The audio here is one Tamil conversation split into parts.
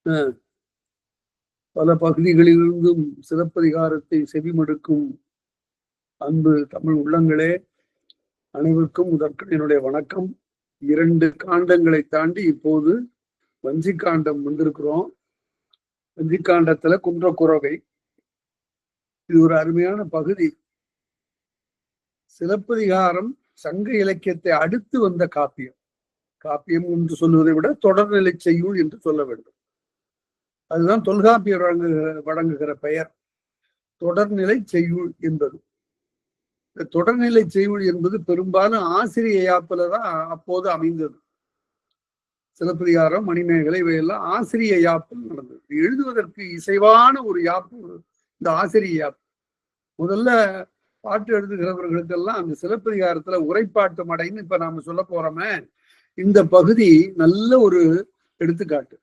பல பகுதிகளிலிருந்தும் சிலப்பதிகாரத்தை செவிமடுக்கும் அன்பு தமிழ் உள்ளங்களே, அனைவருக்கும் முதற்கண் என்னுடைய வணக்கம். 2 காண்டங்களை தாண்டி இப்போது வஞ்சிக்காண்டம் வந்திருக்கிறோம். வஞ்சிக்காண்டத்துல குன்றக்குறவை, இது ஒரு அருமையான பகுதி. சிலப்பதிகாரம் சங்க இலக்கியத்தை அடுத்து வந்த காப்பியம். காப்பியம் என்று சொல்வதை விட தொடர்நிலை செய்யுள் என்று சொல்ல வேண்டும். அதுதான் தொல்காப்பியர் வழங்குகிற பெயர், தொடர்நிலை செய்யுள் என்பது. இந்த தொடர்நிலை செய்யுள் என்பது பெரும்பாலும் ஆசிரிய யாப்புலதான் அப்போது அமைந்தது. சிலப்பதிகாரம், மணிமேகலை இவையெல்லாம் ஆசிரிய யாப்பில் நடந்தது. எழுதுவதற்கு இசைவான ஒரு யாப்பு இந்த ஆசிரிய யாப்பு. முதல்ல பாட்டு எழுதுகிறவர்களுக்கெல்லாம் அந்த சிலப்பதிகாரத்துல உரைப்பாட்டு மடைன்னு இப்ப நாம சொல்ல போறோமே, இந்த பகுதி நல்ல ஒரு எடுத்துக்காட்டு.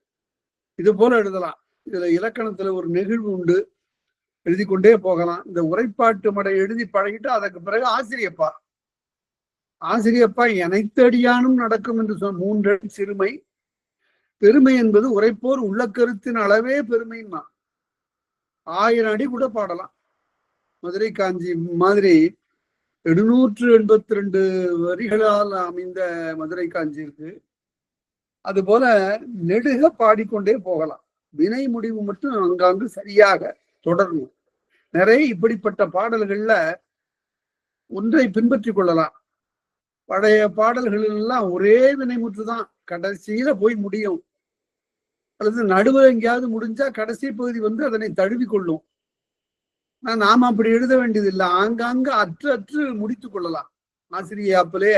இது போல எழுதலாம். இதுல இலக்கணத்துல ஒரு நெகிழ்வு உண்டு, எழுதி கொண்டே போகலாம். இந்த உரைப்பாட்டு மடை எழுதி பழகிட்டு அதற்கு பிறகு ஆசிரியப்பா எனைத்தடியானும் நடக்கும் என்று சொன்ன 3 அடி சிறுமை. பெருமை என்பது உரைப்போர் உள்ள கருத்தின் அளவே பெருமைன்னா 1000 அடி கூட பாடலாம். மதுரை காஞ்சி மாதிரி 782 வரிகளால் அமைந்த மதுரை காஞ்சி இருக்கு. அது போல நெடுக பாடிக்கொண்டே போகலாம். வினை முடிவு மட்டும் அங்காங்கு சரியாக தொடரணும். நிறைய இப்படிப்பட்ட பாடல்கள்ல ஒன்றை பின்பற்றி கொள்ளலாம். பழைய பாடல்கள் எல்லாம் ஒரே வினைமுற்றுதான், கடைசியில போய் முடியும். அல்லது நடுவில் எங்கேயாவது முடிஞ்சா கடைசி பகுதி வந்து அதனை தழுவி கொள்ளும். நாம அப்படி எழுத வேண்டியது இல்லை. ஆங்காங்க அற்று முடித்து கொள்ளலாம். ஆசிரிய யாப்பிலே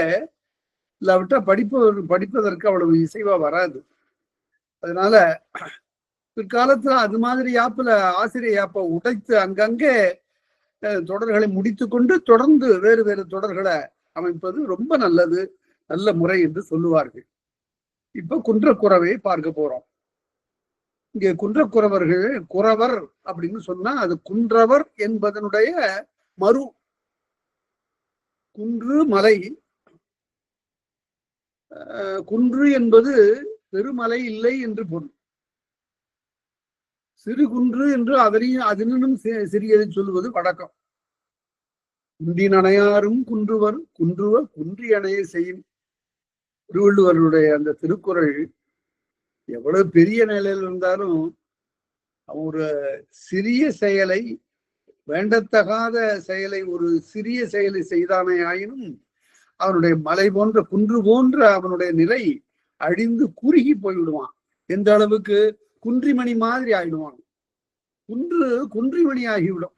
இல்லாவிட்டா படிப்பதற்கு அவ்வளவு இசைவா வராது. அதனால பிற்காலத்துல அது மாதிரி யாப்புல ஆசிரிய யாப்பை உடைத்து அங்கங்கே தொடர்களை முடித்து கொண்டு தொடர்ந்து வேறு வேறு தொடர்களை அமைப்பது ரொம்ப நல்லது, நல்ல முறை என்று சொல்லுவார்கள். இப்ப குன்றக்குறவை பார்க்க போறோம். இங்கே குன்றக்குறவர்கள், குறவர் அப்படின்னு சொன்னா அது குன்றவர் என்பதனுடைய மறு. குன்று மலை, குன்று என்பது பெருமலை இல்லை என்று பொருள். சிறு குன்று என்று அதனினும் சிறியதை சொல்லுவது வழக்கம். குன்றினணையாரும் குன்றுவர் குன்றுவர் குன்றியணைய செய்யும். திருவள்ளுவருடைய அந்த திருக்குறள் எவ்வளவு பெரிய நிலையில் இருந்தாலும் ஒரு சிறிய செயலை, வேண்டத்தகாத செயலை, ஒரு சிறிய செயலை செய்தானே ஆயினும் அவனுடைய மலை போன்ற குன்று போன்ற அவனுடைய நிலை அழிந்து குறுகி போய்விடுவான். எந்த அளவுக்கு? குன்றிமணி மாதிரி ஆயிடுவான். குன்றிமணி ஆகிவிடும்.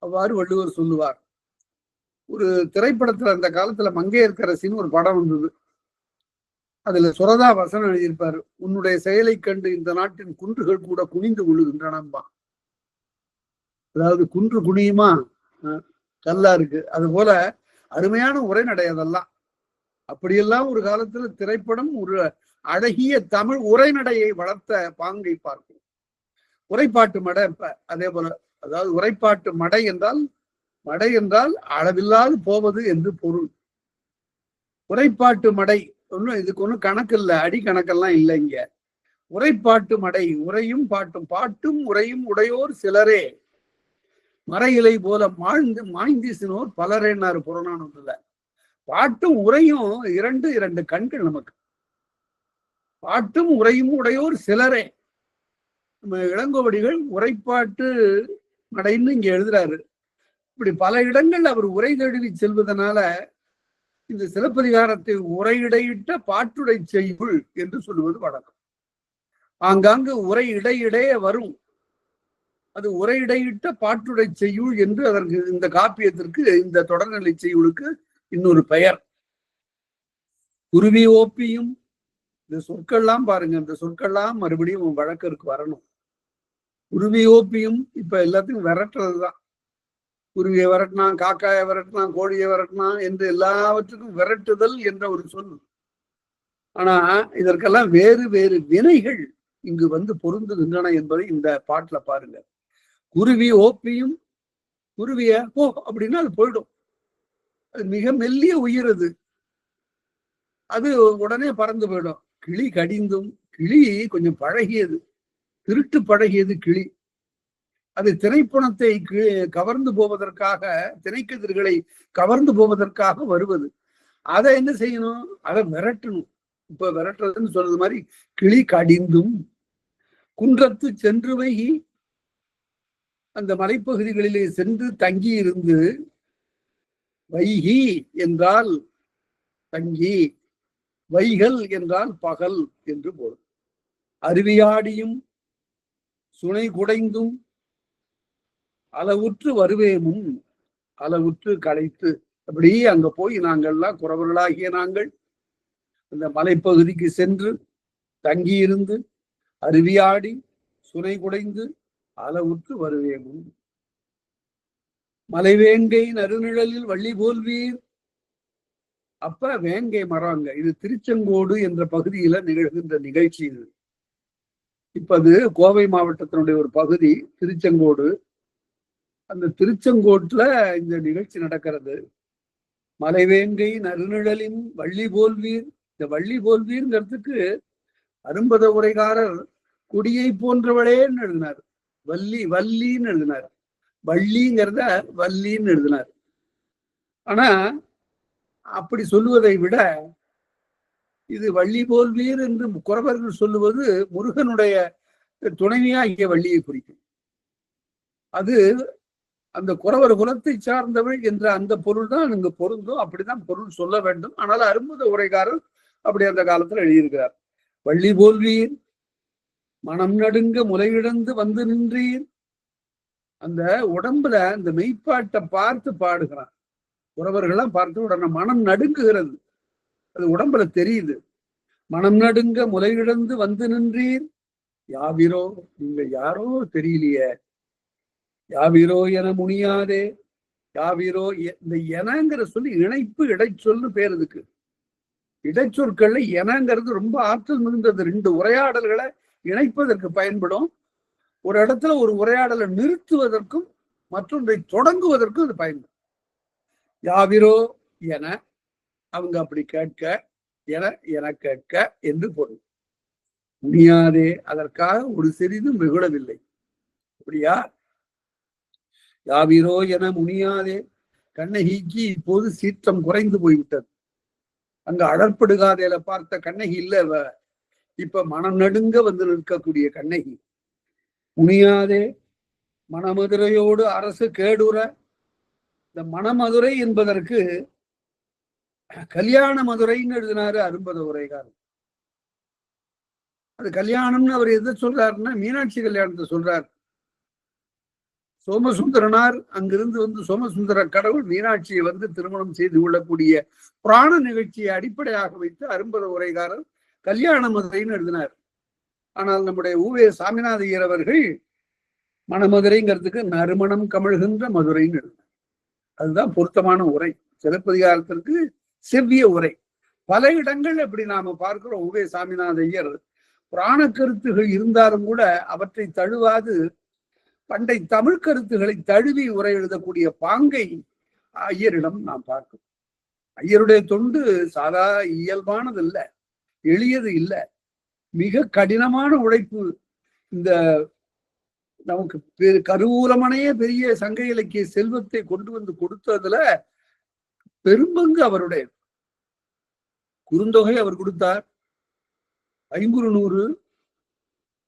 அவ்வாறு வள்ளுவர் சொல்லுவார். ஒரு திரைப்படத்துல அந்த காலத்துல மங்கையர்க்கரசின்னு ஒரு படம் வந்தது. அதுல சுரதா வசனம் எழுதியிருப்பாரு. உன்னுடைய செயலை கண்டு இந்த நாட்டின் குன்றுகள் கூட குனிந்து கொள்ளுகின்றனம்பா. அதாவது குன்று குனியுமா, கல்லா இருக்கு. அது போல அருமையான உரைநடை அதெல்லாம். அப்படியெல்லாம் ஒரு காலத்துல திரைப்படம் ஒரு அழகிய தமிழ் உரைநடையை வளர்த்த பாங்கை பார்க்கும். உரைப்பாட்டு மடை அதே போல. அதாவது உரைப்பாட்டு மடை என்றால் அளவில்லாது போவது என்று பொருள். உரைப்பாட்டு மடை ஒன்றும் இதுக்கு ஒன்றும் கணக்கு இல்லை, அடி கணக்கெல்லாம் இல்லை. இங்க உரைப்பாட்டு மடை, உரையும் பாட்டும் உரையும் உடையோர் சிலரே, மறையிலை போல மாய்ந்திசினோர் பலரேன்னாரு புறநானூற்றுல. பாட்டும் உரையும் இரண்டு கண்கள் நமக்கு. பாட்டும் உரையும் உடையோர் சிலரே. நம்ம இளங்கோவடிகள் உரைப்பாட்டு மடைன்னு இங்க எழுதுறாரு. இப்படி பல இடங்கள் அவர் உரை தழுவி செல்வதனால இந்த சிலப்பதிகாரத்தை உரையிடையிட்ட பாட்டுடை செய்யுள் என்று சொல்லுவது வழக்கம். ஆங்காங்கு உரை இடையிடையே வரும். அது உரையிடையிட்ட பாட்டுடை செய்யுள் என்று அதற்கு, இந்த காப்பியத்திற்கு, இந்த தொடர்நிலை செய்யுளுக்கு இன்னொரு பெயர். குருவி ஓப்பியும், இந்த சொற்கள்லாம் பாருங்க, இந்த சொற்கள்லாம் மறுபடியும் வழக்கிற்கு வரணும். குருவி ஓப்பியும் இப்ப எல்லாத்தையும் விரட்டுறதுதான். குருவியை விரட்டினான், காக்காயை விரட்டினான், கோழியை விரட்டினான் என்று எல்லாவற்றுக்கும் விரட்டுதல் என்ற ஒரு சொல். ஆனா இதற்கெல்லாம் வேறு வேறு வினைகள் இங்கு வந்து பொருந்துகின்றன என்பதை இந்த பாட்டுல பாருங்க. குருவி ஓப்பியும், குருவிய போ அப்படின்னா அது போயிடும். அது மிக மெல்லிய உயிர், அது உடனே பறந்து போயிடும். கிளி கடிந்தும் கிளி கொஞ்சம் பழகியது, திருட்டு பழகியது கிளி. அது திரைப்பணத்தை கவர்ந்து போவதற்காக, திரைக்கதிர்களை கவர்ந்து போவதற்காக வருவது. அதை என்ன செய்யணும்? அதை விரட்டணும். இப்ப விரட்டுறதுன்னு சொல்றது மாதிரி கிளி கடிந்தும் குன்றத்து சென்று வைகி, அந்த மலைப்பகுதிகளிலே சென்று தங்கி இருந்து, வைகி என்றால் தங்கி, வைகள் என்றால் பகல் என்று பொருள். அருவியாடியும் சுனை குடைந்தும் அளவுற்று வருவேமும், அளவுற்று களைத்து. அப்படி அங்க போய் நாங்கள்லாம் குறவர்களாகிய நாங்கள் இந்த மலைப்பகுதிக்கு சென்று தங்கியிருந்து அருவியாடி சுனை குடைந்து அளவுற்று வருவேமும். மலைவேங்கை நறுநிழலில் வள்ளி போல்வீர். அப்ப வேங்கை மரங்க, இது திருச்செங்கோடு என்ற பகுதியில நிகழ்கின்ற நிகழ்ச்சி இது. இப்ப அது கோவை மாவட்டத்தினுடைய ஒரு பகுதி திருச்செங்கோடு. அந்த திருச்செங்கோட்டுல இந்த நிகழ்ச்சி நடக்கிறது. மலைவேங்கை நறுநிழலின் வள்ளி போல்வீர். இந்த வள்ளி போல்வீர்ங்கிறதுக்கு அரும்பத உரைகாரர் குடியை போன்றவளேன்னு எழுதினார். வள்ளி வள்ளின்னு எழுதினார். வள்ளிங்கிறத வள்ளின்னு எழுதினார். ஆனா அப்படி சொல்லுவதை விட இது வள்ளி போல்வீர் என்று குறவர்கள் சொல்லுவது முருகனுடைய துணைவியா இங்கே வள்ளியை குறிக்கும். அது அந்த குறவர் குலத்தை சார்ந்தவள் என்ற அந்த பொருள் தான் இங்கு பொருந்தும். அப்படிதான் பொருள் சொல்ல வேண்டும். ஆனால் அரும்புத உரைகாரர் அப்படி அந்த காலத்துல எழுதியிருக்கிறார். வள்ளி போல்வீர் மனம் நடுங்க முலையிழந்து வந்து நின்றீர். அந்த உடம்புல அந்த மெய்ப்பாட்டை பார்த்து பாடுகிறான். உறவர்கள்லாம் பார்த்து உடனே மனம் நடுங்குகிறது. அது உடம்புல தெரியுது. மனம் நடுங்க முலையிழந்து வந்து நின்றீர். யாவிரோ, நீங்க யாரோ தெரியலையே. யாவிரோ என முனியாதே. யாவிரோ, இந்த எனங்கிற சொல்லி இணைப்பு இடைச்சொல்னு பேர் இதுக்கு. இடைச்சொற்கள்ல எனங்கிறது ரொம்ப ஆற்றல் மிகுந்தது. ரெண்டு உரையாடல்களை இணைப்பதற்கு பயன்படும். ஒரு இடத்துல ஒரு உரையாடலை நிறுத்துவதற்கும் மற்றொன்றை தொடங்குவதற்கும் அது பயன்படும். யாவிரோ என, அவங்க அப்படி கேட்க, என கேட்க என்று பொருள். முடியாதே, அதற்காக ஒரு சிறிதும் வெகுளவில்லை. அப்படியா? யாவிரோ என முனியாதே. கண்ணகிக்கு இப்போது சீற்றம் குறைந்து போய்விட்டது. அங்க அடற்படுகாதையில பார்த்த கண்ணகி இல்ல, இப்ப மனம் நடுங்க வந்து நிற்கக்கூடிய கண்ணகி. முனியாதே மணமதுரையோடு அரசு கேடுற. இந்த மணமதுரை என்பதற்கு கல்யாண மதுரைன்னு எழுதினாரு அரும்பத உரைகாரர். அது கல்யாணம்னு அவர் எதை சொல்றாருன்னா மீனாட்சி கல்யாணத்தை சொல்றார். சோமசுந்தரனார் அங்கிருந்து வந்து சோமசுந்தர கடவுள் மீனாட்சியை வந்து திருமணம் செய்து கொள்ளக்கூடிய புராண நிகழ்ச்சியை அடிப்படையாக வைத்து அரும்பத உரைகாரர் கல்யாண மதுரைன்னு எழுதினார். ஆனால் நம்முடைய ஊவே சாமிநாத ஐயர் அவர்கள் மணமதுரைங்கிறதுக்கு நறுமணம் கமழ்கின்ற மதுரைன்னு எழுதினார். அதுதான் பொருத்தமான உரை. சிலப்பதிகாரத்திற்கு செவ்விய உரை. பல இடங்கள் அப்படி நாம பார்க்கிறோம். ஊவே சாமிநாத ஐயர் புராண கருத்துகள் இருந்தாலும் கூட அவற்றை தழுவாது பண்டை தமிழ் கருத்துக்களை தழுவி உரை எழுதக்கூடிய பாங்கை ஐயரிடம் நாம் பார்க்கிறோம். ஐயருடைய தொண்டு சாதா இயல்பானது இல்லை, எளியது இல்லை, மிக கடினமான உழைப்பு. இந்த நமக்கு கருவூலமனையே பெரிய சங்க இலக்கிய செல்வத்தை கொண்டு வந்து கொடுத்ததுல பெரும்பங்கு அவருடைய. குறுந்தொகை அவர் கொடுத்தார், ஐங்குறுநூறு,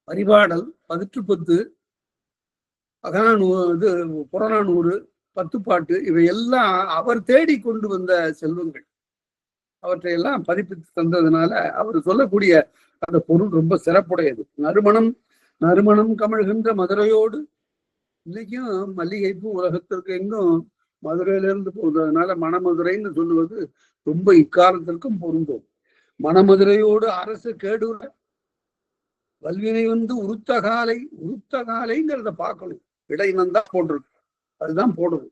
பரிபாடல், 10 இது புறநானூறு, 10 பாட்டு, இவையெல்லாம் அவர் தேடி கொண்டு வந்த செல்வங்கள். அவற்றையெல்லாம் பதிப்பித்து தந்ததுனால அவர் சொல்லக்கூடிய அந்த பொருள் ரொம்ப சிறப்புடையது. நறுமணம் கமழ்கின்ற மதுரையோடு. இன்னைக்கும் மல்லிகைப்பூ உலகத்திற்கு எங்கும் மதுரையிலிருந்து போகிறதுனால மணமதுரைன்னு சொல்லுவது ரொம்ப இக்காலத்திற்கும் பொருந்தும். மணமதுரையோடு அரசு கேடுற. வல்வினை வந்து உருத்த காலைங்கிறத பார்க்கணும். இடையினம் தான் போட்டிருக்கு, அதுதான் போடுது.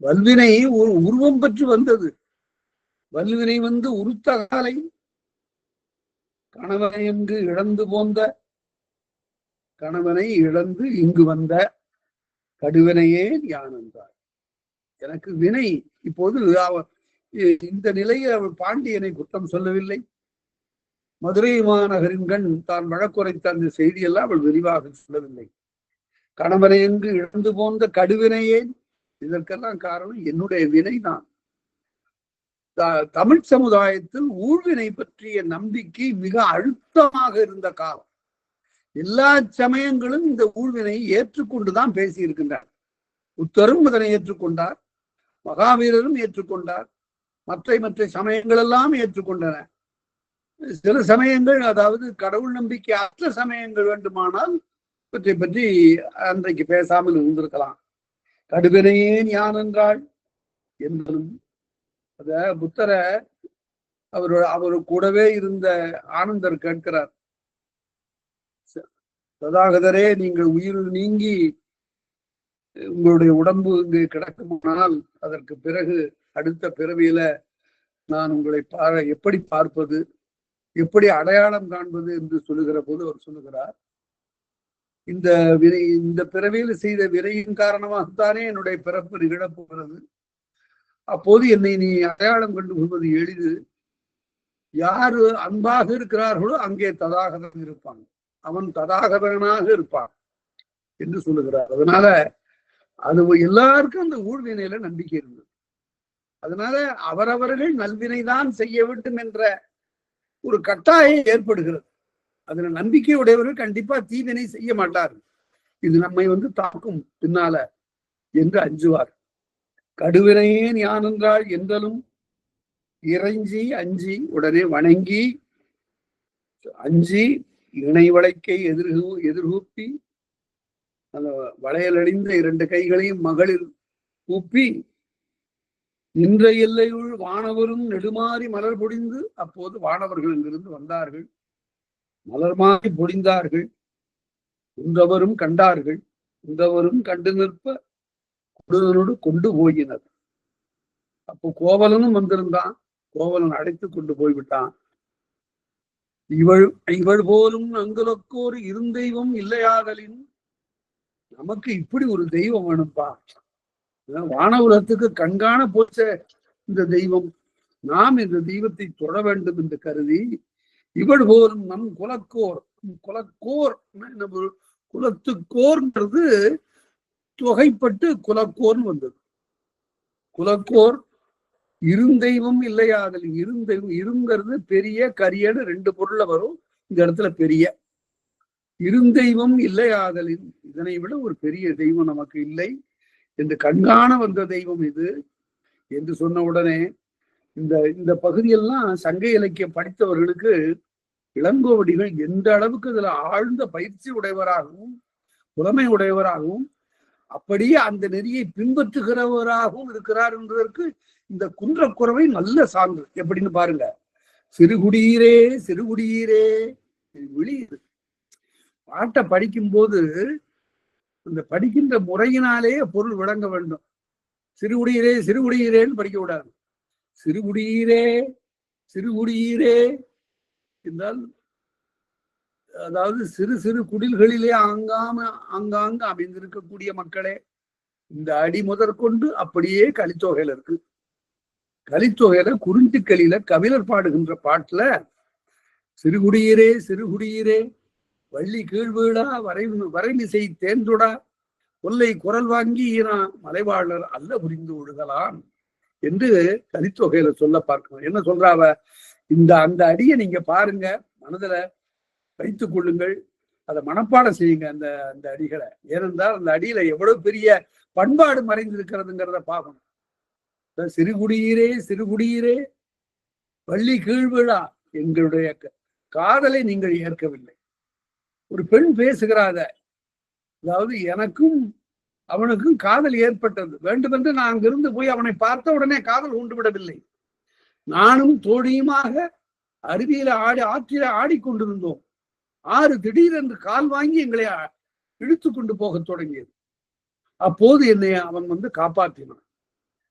வல்வினை ஒரு உருவம் பெற்று வந்தது. வல்வினை வந்து உருத்த காலை. கணவனை இங்கு இழந்து போந்த, கணவனை இழந்து இங்கு வந்த கடுவினையே யான் என்றார். எனக்கு வினை இப்போது இந்த நிலையை அவர் பாண்டியனை குற்றம் சொல்லவில்லை. மதுரை மாநகரின் கண் தான் வழக்குரைத்த அந்த செய்தியெல்லாம் அவள் விரிவாக சொல்லவில்லை. கணவனை எங்கு இழந்து போன்ற கடுவினையே, இதற்கெல்லாம் காரணம் என்னுடைய வினைதான். தமிழ் சமுதாயத்தில் ஊழ்வினை பற்றிய நம்பிக்கை மிக அழுத்தமாக இருந்த காலம். எல்லா சமயங்களும் இந்த ஊழ்வினை ஏற்றுக்கொண்டுதான் பேசியிருக்கின்றார். புத்தரும் அதனை ஏற்றுக்கொண்டார், மகாவீரரும் ஏற்றுக்கொண்டார், மற்ற சமயங்கள் எல்லாம் ஏற்றுக்கொண்டன. சில சமயங்கள், அதாவது கடவுள் நம்பிக்கை அற்ற சமயங்கள் வேண்டுமானால் பற்றி அன்றைக்கு பேசாமல் இருந்திருக்கலாம். கடுவினையேன் யான் என்றாள் என்பதும் அத புத்தரை அவரு கூடவே இருந்த ஆனந்தர் கேட்கிறார், ததாகதரே, நீங்கள் உயிர் நீங்கி உங்களுடைய உடம்பு இங்கு கிடக்குமானால் அதற்கு பிறகு அடுத்த பிறவியில நான் உங்களை எப்படி பார்ப்பது, எப்படி அடையாளம் காண்பது என்று சொல்லுகிற போது அவர் சொல்லுகிறார், இந்த பிறவியில் செய்த வினையின் காரணமாகத்தானே என்னுடைய பிறப்பு நிகழப்போகிறது. அப்போது என்னை நீ அடையாளம் கண்டு கொள்வது எளிது. யாரு அன்பாக இருக்கிறார்களோ அங்கே ததாகதன் இருப்பான், அவன் ததாகதனாக இருப்பான் என்று சொல்லுகிறார். அதனால அது எல்லாருக்கும் அந்த ஊழ்வினையில நம்பிக்கை இருந்தது. அதனால அவரவர்கள் நல்வினைதான் செய்ய வேண்டும் என்ற ஒரு கட்டாயம் ஏற்படுகிறது. அதுல நம்பிக்கை உடையவர்கள் கண்டிப்பா தீவினை செய்ய மாட்டார்கள். இது நம்மை தாக்கும் பின்னால என்று அஞ்சுவார். கடுவினையேன் யான் என்றால் என்றலும் இறைஞ்சி அஞ்சி உடனே வணங்கி அஞ்சி இணை வளைக்கை எதிர்கூப்பி அந்த வளையலடிந்த 2 கைகளையும் மகளிர் கூப்பி நின்ற எல்லையுள் வானவரும் நெடுமாறி மலர் பொடிந்து, அப்போது வானவர்கள் இங்கிருந்து வந்தார்கள், மலர் மாறி பொடிந்தார்கள். உந்தவரும் கண்டார்கள், உந்தவரும் கண்டு நிற்ப கொடுதனோடு கொண்டு போயினர். அப்போ கோவலனும் வந்திருந்தான், கோவலன் அடைத்து கொண்டு போய்விட்டான். இவள் போலும் அங்குலக்கோர் இருந்தெய்வம் இல்லையாதலின், நமக்கு இப்படி ஒரு தெய்வம் வேணும்பா, வானவுலத்துக்கு கண்காண போச்ச இந்த தெய்வம், நாம் இந்த தெய்வத்தை தொட வேண்டும் என்று கருதி இவள் போலும் நம் குலக்கோர், குலக்கோர் குலத்துக்கோர்ங்கிறது தொகைப்பட்டு குலக்கோர்னு வந்தது. குலக்கோர் இருந்தெய்வம் இல்லையாதல், இருந்தெய்வம் இருங்கிறது பெரிய கரியன்னு 2 பொருள்ல வரும். இந்த இடத்துல பெரிய இருந்தெய்வம் இல்லையாதலின், இதனை விட ஒரு பெரிய தெய்வம் நமக்கு இல்லை என்று கண்காண வந்த தெய்வம் இது என்று சொன்ன உடனே இந்த பகுதியெல்லாம் சங்க இலக்கியம் படித்தவர்களுக்கு இளங்கோவடிகள் எந்த அளவுக்கு இதுல ஆழ்ந்த பயிற்சி உடையவராகவும் புலமை உடையவராகவும் அப்படியே அந்த நெறியை பின்பற்றுகிறவராகவும் இருக்கிறார் என்பதற்கு இந்த குன்றக்குறவை நல்ல சான்று. எப்படின்னு பாருங்க, சிறுகுடியீரே சிறுகுடியீரே விழியுது. பாட்டை படிக்கும் போது அந்த படிக்கின்ற முறையினாலே பொருள் விளங்க வேண்டும். சிறுகுடியீரே சிறுகுடியீரேன்னு படிக்க கூடாது. சிறுகுடியீரே சிறுகுடியீரே என்றால், அதாவது சிறு சிறு குடில்களிலே ஆங்காங்கு அமைந்திருக்கக்கூடிய மக்களே, இந்த அடி முதற்கொண்டு அப்படியே கலித்தொகையில இருக்கு. கலித்தொகையில குறிஞ்சிக்கலியில கபிலர் பாடுகின்ற பாட்டுல சிறுகுடியீரே சிறுகுடியீரே வள்ளி கீழ்வீடா வரைமிசை தேன்றுடா கொல்லை குரல் வாங்கி ஈரா மலைவாழர் அல்ல புரிந்து விடுகலாம் என்று கலித்தொகையில சொல்ல பார்க்கணும். என்ன சொல்றாவ, அந்த அடியை நீங்க பாருங்க, மனதுல வைத்துக் கொள்ளுங்கள், அதை மனப்பாடம் செய்யுங்க அந்த அடிகளை. ஏனென்றால் அந்த அடியில எவ்வளவு பெரிய பண்பாடு மறைந்திருக்கிறதுங்கிறத பார்க்கணும். சிறுகுடியீரே சிறுகுடியீரே வள்ளி கீழ்விழா, எங்களுடைய காதலை நீங்கள் ஏற்கவில்லை. ஒரு பெண் பேசுகிறாத, அதாவது எனக்கும் அவனுக்கும் காதல் ஏற்பட்டது, வேண்டுமென்று நான் அங்கிருந்து போய் அவனை பார்த்த உடனே காதல் உண்டு விடவில்லை. நானும் தோழியுமாக அருவியில ஆற்றில ஆடிக்கொண்டிருந்தோம். ஆறு திடீரென்று கால் வாங்கி எங்களை இழுத்து கொண்டு போக தொடங்கியது. அப்போது என்னை அவன் காப்பாற்றினான்.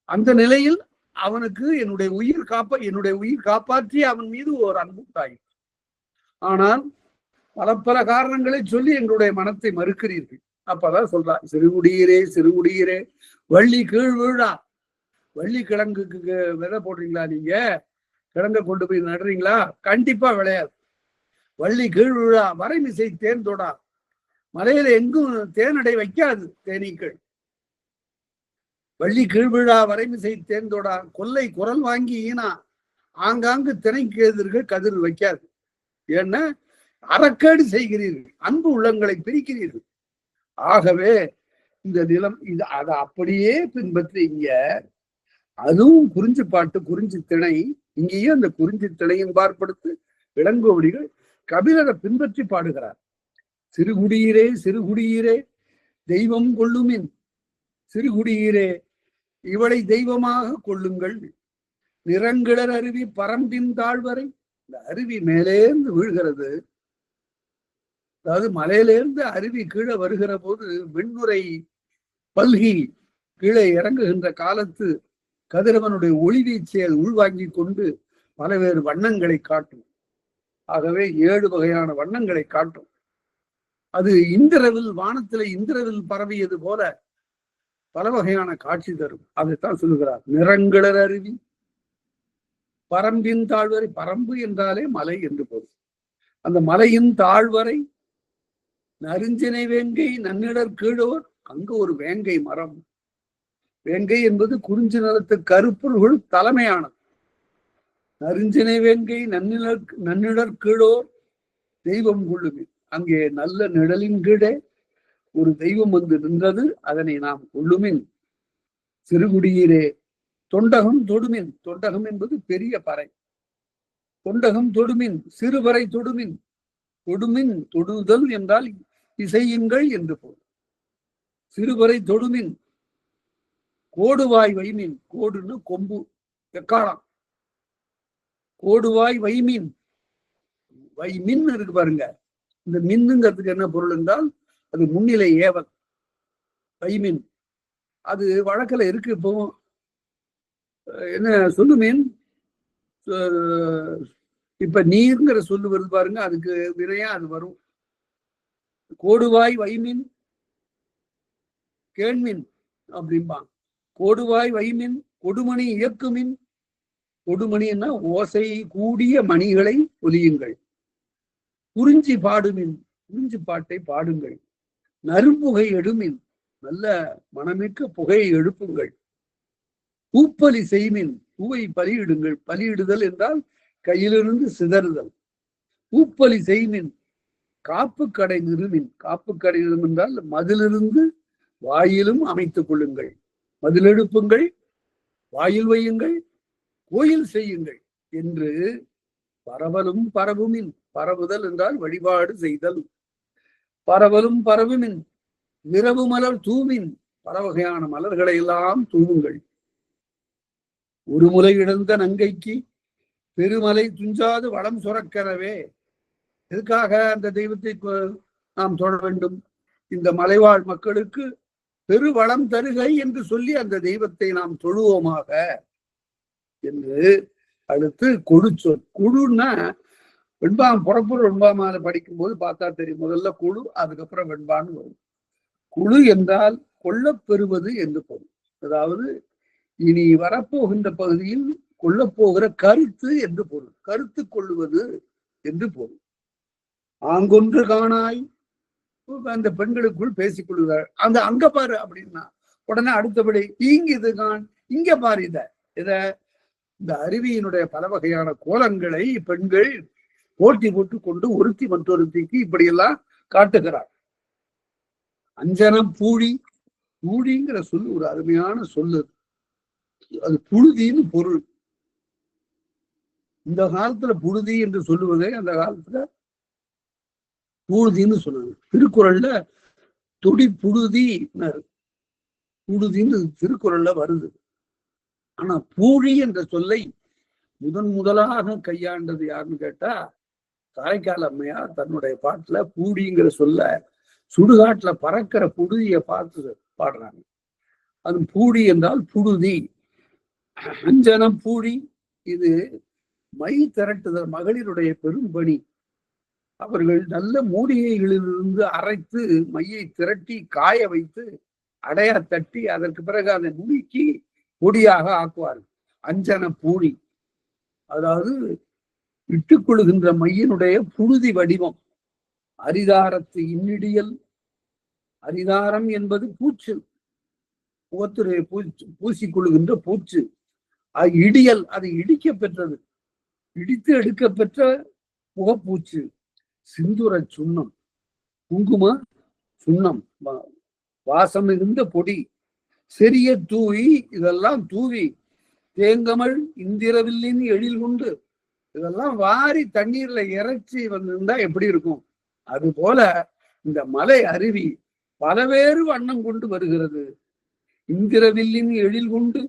அந்த நிலையில் அவனுக்கு என்னுடைய உயிர் காப்பாற்றி அவன் மீது ஒரு அன்பு தாயிற்று. ஆனால் பல காரணங்களை சொல்லி எங்களுடைய மனத்தை மறுக்கிறீர்கள். அப்பதான் சொல்றா, சிறுகுடியீரே சிறுகுடியீரே வள்ளி கீழ் விழா. வள்ளி கிழங்குக்கு விதை போடுறீங்களா? நீங்க கிழங்க கொண்டு போய் நடுறீங்களா? கண்டிப்பா விளையாது. வள்ளி கீழ் விழா வரைமிசை தேர்ந்தொடா. மலையில எங்கும் தேனடை வைக்காது தேனீக்கள். வள்ளி கீழ்விழா வரைமிசை தேர்ந்தொடா. கொல்லை குரல் வாங்கி ஈனா. ஆங்காங்கு திணைக்கு எதிர்கள் கதிர் வைக்காது. ஏன்னா அறக்கேடு செய்கிறீர்கள், அன்பு உள்ளங்களை பிரிக்கிறீர்கள். ஆகவே இந்த நிலம் இது அதை அப்படியே பின்பற்றிங்க. அதுவும் குறிஞ்சி பாட்டு, குறிஞ்சி திணை. இங்கேயும் அந்த குறிஞ்சி திணையின் பார்ப்படுத்து இளங்கோவடிகள் கபிலரை பின்பற்றி பாடுகிறார். சிறுகுடியீரே சிறுகுடியீரே தெய்வம் கொள்ளுமின், சிறுகுடியீரே இவளை தெய்வமாக கொள்ளுங்கள். நிறங்கிளர் அருவி பரம்பின் தாழ்வரை. இந்த அருவி மேலேந்து வீழ்கிறது. அதாவது மலையிலேருந்து அருவி கீழே வருகிற போது வெண்ணுரை பல்கி கீழே இறங்குகின்ற காலத்து கதிரவனுடைய ஒளி வீச்சை உள்வாங்கி கொண்டு பலவேறு வண்ணங்களை காட்டும். ஆகவே 7 வகையான வண்ணங்களை காட்டும். அது இந்திரவில், வானத்திலே இந்திரவில் பரவியது போல பல வகையான காட்சி தரும். அதைத்தான் சொல்லுகிறார். நிறங்கிளர் அருவி பரம்பின் தாழ்வரை. பரம்பு என்றாலே மலை என்று பொருள். அந்த மலையின் தாழ்வரை நறுஞ்சினை வேங்கை நன்னிடர் கீழோர். அங்கு ஒரு வேங்கை மரம். வேங்கை என்பது குறிஞ்சி நிலத்து கருப்பொருள்கள் தலைமையானது. நறுஞ்சினை வேங்கை நன்னிடர் கீழோர் தெய்வம் கொள்ளுமே. அங்கே நல்ல நிழலின் கீழே ஒரு தெய்வம் வந்து நின்றது. அதனை நாம் கொள்ளுமின். சிறுகுடியீரே தொண்டகம் தொடுமின். தொண்டகம் என்பது பெரிய பறை. தொண்டகம் தொடுமின், சிறுவரை தொடுமின். தொடுமின், தொடுதல் என்றால் இசையுங்கள் என்று பொருள். சிறுவரை தொடுமின். கோடுவாய் வைமின். கோடுன்னு கொம்பு, எக்காலம். கோடுவாய் வைமின். வைமின் இருக்கு பாருங்க. இந்த மின்னுங்கிறதுக்கு என்ன பொருள் என்றால் அது முன்னிலை ஏவல். வைமின் அது வழக்கில் இருக்கு. இப்போ என்ன சொல்லுமீன், இப்ப நீர்ங்கிற சொல்லு வருது பாருங்க, அதுக்கு வினையா அது வரும். கோடுவாய் வைமின் கேண்மின் அப்படிம்பாங்க. கோடுவாய் வைமின் கொடுமணி இயக்குமின். கொடுமணின்னா ஓசை கூடிய மணிகளை ஒலியுங்கள். குறிஞ்சி பாடுமின். குறிஞ்சி பாட்டை பாடுங்கள். நறும்புகை எடுமின். நல்ல மனமிக்க புகையை எழுப்புங்கள். பூப்பலி செய்மின். பூவை பலியிடுங்கள். பலியிடுதல் என்றால் கையிலிருந்து சிதறுதல். பூப்பலி செய்மின். காப்பு கடை நிறுமின். காப்பு கடை நிறும் என்றால் மதிலிருந்து வாயிலும் அமைத்துக் கொள்ளுங்கள். மதில் எழுப்புங்கள், வாயில் வையுங்கள், கோயில் செய்யுங்கள் என்று பரவலும் பரவுமின். பரவுதல் என்றால் வழிபாடு செய்தல். பரவலும் பரவுமின். நிறவு மலர் தூமின். பல வகையான மலர்களை எல்லாம் தூவுங்கள். ஒரு முலை இழந்த நங்கைக்கு பெருமலை துஞ்சாது வளம் சுரக்கிறவே. எதுக்காக அந்த தெய்வத்தை நாம் தொழ வேண்டும்? இந்த மலைவாழ் மக்களுக்கு பெருவளம் தருகை என்று சொல்லி அந்த தெய்வத்தை நாம் தொழுவோமாக என்று. அடுத்து கொழுச்சொல். குழுன்னா வெண்பாம் புறப்பொருள் வெண்பாமால படிக்கும் போது பார்த்தா தெரியும். முதல்ல குழு, அதுக்கப்புறம் வெண்பான்னு வரும். குழு என்றால் கொள்ளப் பெறுவது என்று பொருள். அதாவது இனி வரப்போகின்ற பகுதியில் கொள்ளப்போகிற கருத்து என்று பொருள். கருத்து கொள்ளுவது என்று பொருள். ஆங்கொன்று காணாய். அந்த பெண்களுக்குள் பேசிக் கொள்ளுகிறார். அந்த அங்க பாரு அப்படின்னா உடனே அடுத்தபடி இங்கு கான், இங்க பாரு. இத இந்த அருவியினுடைய பல வகையான கோலங்களை பெண்கள் போட்டி போட்டு கொண்டு ஒருத்தி மற்றொருத்திக்கு இப்படியெல்லாம் காட்டுகிறார். அஞ்சனம் பூழி. பூழிங்கிற சொல்லு ஒரு அருமையான சொல்லு. அது புழுதின்னு பொருள். இந்த காலத்துல புழுதி என்று சொல்லுவதே அந்த காலத்துல புழுதின்னு சொல்லுது. திருக்குறள்ல தொடி புழுதி புழுதின்னு திருக்குறள்ல வருது. ஆனா பூழி என்ற சொல்லை முதலாக கையாண்டது யாருன்னு கேட்டா காரைக்கால் அம்மையார் தன்னுடைய பாட்டுல பூடிங்கிற சொல்ல சுடுகாட்டுல பறக்கிற புழுதியை பார்த்து பாடுறாங்க. அது பூடி என்றால் புழுதி. அஞ்சனம் பூழி. இது மை திரட்டுதல் மகளிருடைய பெரும்பணி. அவர்கள் நல்ல மூலிகைகளிலிருந்து அரைத்து மையை திரட்டி காய வைத்து அடையா தட்டி அதற்கு பிறகு அதை நுணுக்கி பொடியாக ஆக்குவார்கள். அஞ்சன பூழி. அதாவது இட்டுக் கொள்கின்ற மையினுடைய புழுதி வடிவம். அரிதாரத்து இன்னிடியல். அரிதாரம் என்பது பூச்சு, முகத்துடைய பூசிக்கொள்கின்ற பூச்சு. இடியல் அது இடிக்க பெற்றது, இடித்து எடுக்க பெற்ற முகப்பூச்சு. சிந்துர சுண்ணம், குங்கும சுண்ணம், வாசம் மிகுந்த பொடி, செரிய தூவி, இதெல்லாம் தூவி, தேங்கமல் இந்திரவில்லின் எழில் கொண்டு, இதெல்லாம் வாரி தண்ணீர்ல இறைச்சி வந்திருந்தா எப்படி இருக்கும்? அது போல இந்த மலை அருவி பலவேறு வண்ணம் கொண்டு வருகிறது. இந்திரவில்லின் எழில் கொண்டு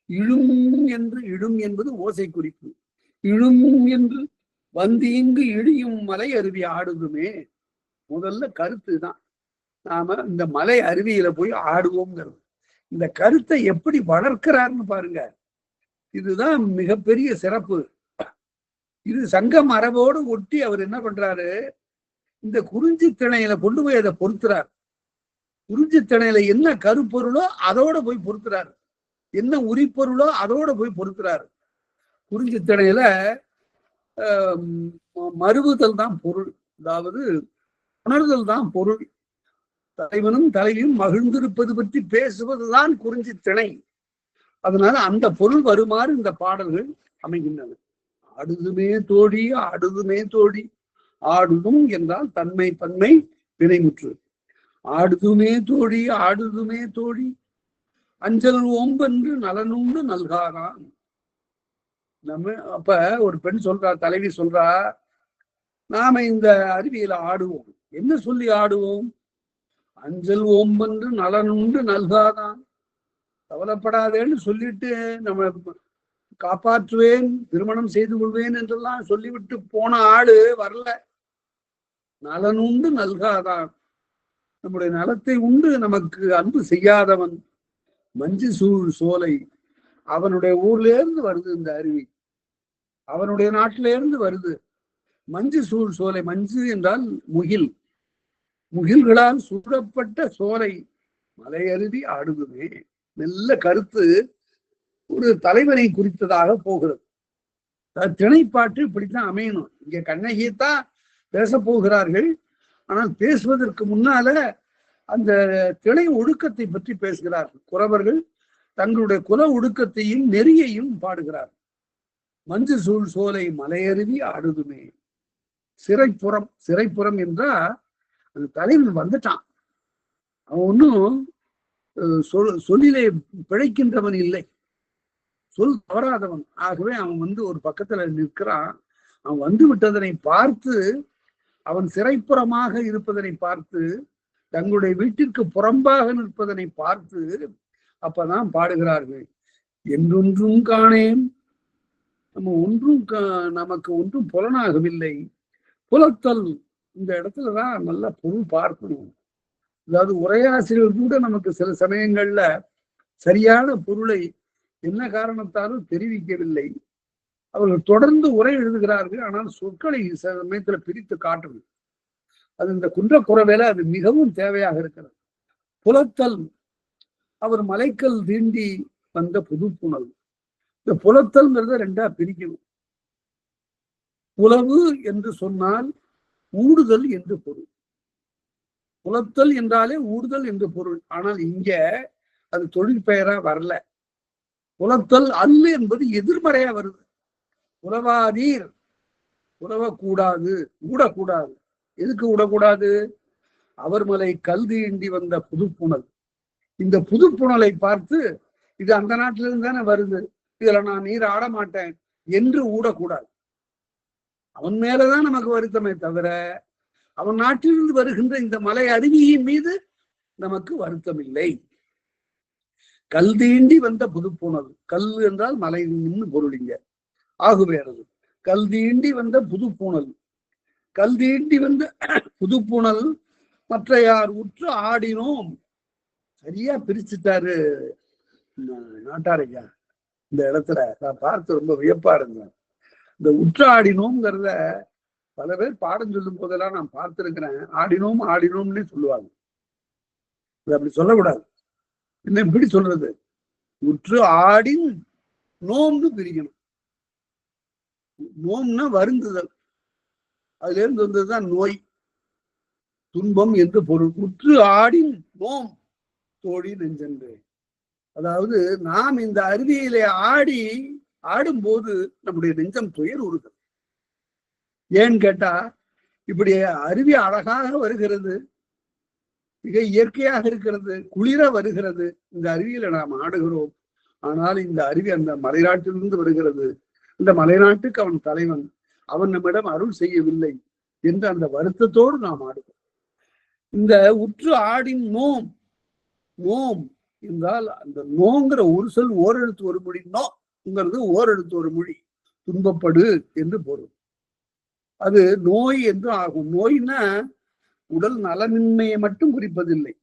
இழும் என்று, இழும் என்பது ஓசை குறிப்பு, இழும் என்று வந்து இங்கு இழியும் மலை அருவி ஆடுதுமே. முதல்ல கருத்து தான், நாம இந்த மலை அருவியில போய் ஆடுவோம்ங்கிறது. இந்த கருத்தை எப்படி வளர்க்கிறாருன்னு பாருங்க. இதுதான் மிகப்பெரிய சிறப்பு. இது சங்க மரபோடு ஒட்டி அவர் என்ன பண்றாரு, இந்த குறிஞ்சி திணையில கொண்டு போய் அதை பொருத்துறார். குறிஞ்சி திணையில என்ன கருப்பொருளோ அதோட போய் பொருத்துறாரு, என்ன உரிப்பொருளோ அதோட போய் பொருத்துறாரு. குறிஞ்சி திணையில மறுவுதல் தான் பொருள், அதாவது உணர்தல் தான் பொருள். தலைவனும் தலைவியும் மகிழ்ந்திருப்பது பற்றி பேசுவதுதான் குறிஞ்சி திணை. அதனால அந்த பொருள் வருமாறு இந்த பாடல்கள் அமைகின்றன. ஆடுதுமே தோழி, ஆடுதுமே தோழி, ஆடுதும் என்றால் தன்மை பன்மை வினைமுற்று. ஆடுதுமே தோழி, ஆடுதுமே தோழி, அஞ்சல் ஓம்பென்று நலனுண்டு நல்காரான். நம்ம அப்ப ஒரு பெண் சொல்றா, தலைவி சொல்றா, நாம இந்த அருவியில ஆடுவோம். என்ன சொல்லி ஆடுவோம்? அஞ்சல் ஓம்பென்று நலனுண்டு நல்காதான், கவலைப்படாதேன்னு சொல்லிட்டு நம்ம காப்பாற்றுவேன், திருமணம் செய்து கொள்வேன் என்றெல்லாம் சொல்லிவிட்டு போன ஆளு வரல. நலனுண்டு நல்காதான், நம்முடைய நலத்தை உண்டு நமக்கு அன்பு செய்யாதவன். மஞ்சு சூழ் சோலை, அவனுடைய ஊர்ல இருந்து வருது இந்த அருவி, அவனுடைய நாட்டில இருந்து வருது. மஞ்சு சூழ் சோலை, மஞ்சு என்றால் முகில், முகில்களால் சூழப்பட்ட சோலை மலை அருவி ஆடுதுமே. நல்ல கருத்து ஒரு தலைவனை குறித்ததாக போகிறது. திணைப்பாட்டு இப்படித்தான் அமையணும். இங்க கண்ணகியத்தான் பேச போகிறார்கள், ஆனால் பேசுவதற்கு முன்னால அந்த திணை ஒழுக்கத்தை பற்றி பேசுகிறார்கள். குறவர்கள் தங்களுடைய குல ஒழுக்கத்தையும் நெறியையும் பாடுகிறார். மஞ்சு சூழ் சோலை மலையருவி ஆடுதுமே. சிறைப்புறம், சிறைப்புறம் என்றா அந்த தலைவன் வந்துட்டான், அவன் ஒன்னும் சொல்லிலே பிழைக்கின்றவன் இல்லை, சொல் தவறாதவன். ஆகவே அவன் ஒரு பக்கத்துல நிற்கிறான். அவன் வந்து விட்டதனை பார்த்து, அவன் சிறைப்புறமாக இருப்பதனை பார்த்து, தங்களுடைய வீட்டிற்கு புறம்பாக நிற்பதனை பார்த்து அப்பதான் பாடுகிறார்கள். என்றொன்றும் காணேன், நம்ம ஒன்றும் நமக்கு ஒன்றும் புலனாகவில்லை. புலத்தல், இந்த இடத்துலதான் நல்ல பொருள் பார்க்கணும். அதாவது உரையாசிரியர் கூட நமக்கு சில சமயங்கள்ல சரியான பொருளை என்ன காரணத்தாலும் தெரிவிக்கவில்லை. அவர்கள் தொடர்ந்து உரை எழுதுகிறார்கள், ஆனால் சொற்களை சமயத்துல பிரித்து காட்டணும். அது இந்த குன்றக்குறவேல அது மிகவும் தேவையாக இருக்கிறது. புலத்தல், அவர் மலைக்கல் தீண்டி வந்த புதுப்புணல். இந்த புலத்தல்ங்கிறத ரெண்டா பிரிக்கணும். புலவு என்று சொன்னால் ஊடுதல் என்று பொருள், புலத்தல் என்றாலே ஊடுதல் என்று பொருள். ஆனால் இங்க அது தொழிற்பெயரா வரல. புலத்தல் அல்லு என்பது எதிர்மறையா வருது. புலவாதீர், புலவக்கூடாது, ஊடக்கூடாது. எதுக்கு ஊடக்கூடாது? அவர் மலை கல்தீண்டி வந்த புதுப்புணல். இந்த புதுப்புணலை பார்த்து, இது அந்த நாட்டில இருந்து தானே வருது, இதுல நான் நீர் ஆட மாட்டேன் என்று ஊடக்கூடாது. அவன் மேலதான் நமக்கு வருத்தமே தவிர, அவன் நாட்டிலிருந்து வருகின்ற இந்த மலை அருவியின் மீது நமக்கு வருத்தம் இல்லை. கல் தீண்டி வந்த புதுப்புணல், கல் என்றால் மலை பொருள் இங்க ஆகுவேறது. கல் தீண்டி வந்த புதுப்புணல், கல் தீண்டி வந்த புதுப்புணல் மற்ற யார் உற்று ஆடினோம். சரியா பிரிச்சுட்டாரு நாட்டாரையா. இந்த இடத்துல நான் பார்த்து ரொம்ப வியப்பா இருந்தேன். இந்த உற்று ஆடினோம்ங்கிறத பல பேர் பாடம் சொல்லும் போதெல்லாம் நான் பார்த்திருக்கிறேன். ஆடினோம் ஆடினோம்னே சொல்லுவாங்க. அப்படி சொல்லக்கூடாது. என்ன இப்படி சொல்றது? உற்று ஆடின் நோம்பு பிரிக்கணும். நோம்னா வருந்துதல், அதுல இருந்து வந்ததுதான் நோய், துன்பம் என்று பொருள். உற்று ஆடி நோம் தோழி நெஞ்சென்று. அதாவது நாம் இந்த அருவியிலே ஆடும்போது நம்முடைய நெஞ்சம் துயர் உறுகிறது. ஏன்னு கேட்டா, இப்படி அருவி அழகாக வருகிறது, மிக இயற்கையாக இருக்கிறது, குளிர வருகிறது. இந்த அருவியில நாம் ஆடுகிறோம். ஆனால் இந்த அருவி அந்த மலைநாட்டிலிருந்து வருகிறது. இந்த மலைநாட்டுக்கு அவன் தலைவன், அவன் நம்மிடம் அருள் செய்யவில்லை என்று அந்த வருத்தத்தோடு நாம் ஆடுகிறோம். இந்த உற்று ஆடின் நோம், நோம் என்றால் அந்த நோங்கிற ஒரு சொல் ஓரெழுத்து ஒரு மொழி, நோங்கிறது ஓரெழுத்து ஒரு மொழி, துன்பப்படு என்று பொருள். அது நோய் என்று ஆகும். நோய்னா உடல் நலமின்மையை மட்டும் குறிப்பதில்லை,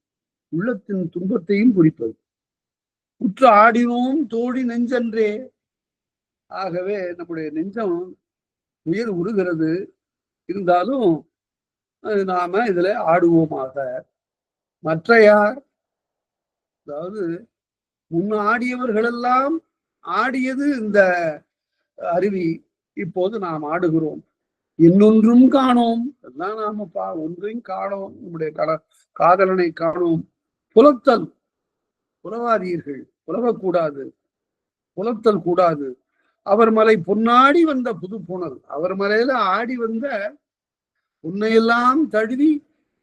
உள்ளத்தின் துன்பத்தையும் குறிப்பது. உற்று ஆடினோம் தோழி நெஞ்சன்றே. ஆகவே நம்முடைய நெஞ்சம் உயிர் உருகிறது. இருந்தாலும் நாம இதுல ஆடுவோமாக. மற்ற யார், அதாவது முன்ன ஆடியவர்கள் எல்லாம் ஆடியது இந்த அருவி, இப்போது நாம் ஆடுகிறோம். இன்னொன்றும் காணோம், எல்லாம் நாம ஒன்றையும் காணோம், நம்முடைய காதலனை காணோம். புலத்தல், புலவாதீர்கள், புலவக்கூடாது, புலத்தல் கூடாது. அவர் மலை பொன்னாடி வந்த புது புனல், அவர் மலையில ஆடி வந்த உன்னையெல்லாம் தழுவி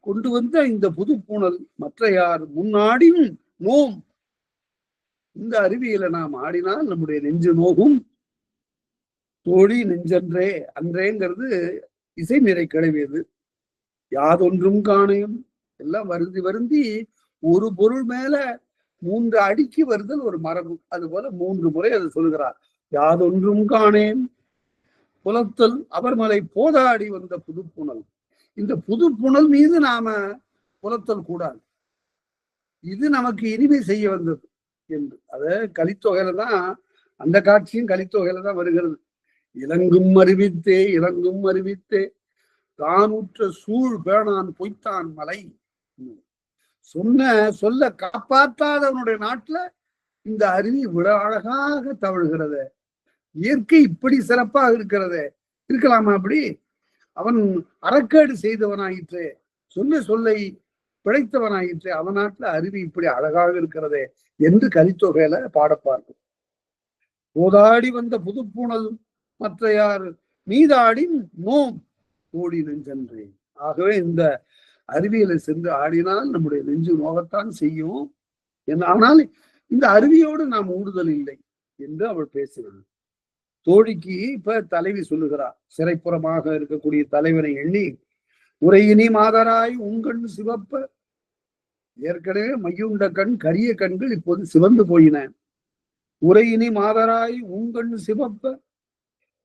கொண்டு வந்த இந்த புது பூனல் மற்ற யார் முன்னாடியும் நோம். இந்த அருவியில நாம் ஆடினால் நம்முடைய நெஞ்சு நோகும். தோழி நெஞ்சன்றே, அன்றேங்கிறது இசை நிறை கிளவியது. யாதொன்றும் காணையும், எல்லாம் வருந்தி வருந்தி ஒரு பொருள் மேல 3 அடிக்கு வருதல் ஒரு மரபு. அது போல 3 முறை அது சொல்கிறார். யாதொன்றும் காணேன் புலத்தல் அவர்மலை போதாடி வந்த புது புனல். இந்த புது புனல் மீது நாம புலத்தல் கூடாது, இது நமக்கு இனிமை செய்ய வந்தது என்று. அத கலித்தொகையில தான், அந்த காட்சியும் கலித்தொகையில தான் வருகிறது. இலங்கும் அறிவித்தே, இலங்கும் அறிவித்தே தான் உற்ற சூழ் பேணான் பொய்த்தான் மலை. சொல்ல காப்பாற்றாதவனுடைய நாட்டுல இந்த அருவி விட அழகாக தவழ்கிறது. இயற்கை இப்படி சிறப்பாக இருக்கிறது, இருக்கலாமா அப்படி? அவன் அறக்கேடு செய்தவனாயிற்றே, சொல்லை பிழைத்தவனாயிற்றே, அவன் நாட்டுல அருவி இப்படி அழகாக இருக்கிறதே என்று கலித்தொகையில பாடப்பார்கள். போதாடி வந்த புதுப்பூணல் மற்ற யார் மீதாடி நோம் ஓடி நெஞ்சன்றே. ஆகவே இந்த அருவியில சென்று ஆடினால் நம்முடைய நெஞ்சு நோகத்தான் செய்யும். ஆனால் இந்த அருவியோடு நாம் ஊடுதல் இல்லை என்று அவள் பேசுகிறாள். தோழிக்கு இப்ப தலைவி சொல்லுகிறார். சிறைப்புறமாக இருக்கக்கூடிய தலைவனை எண்ணி, உரையினி மாதராய் உங்கண் சிவப்ப, ஏற்கனவே மையுண்ட கண் கரிய கண்கள் இப்போது சிவந்து போயின. உரையினி மாதராய் உங்கண் சிவப்ப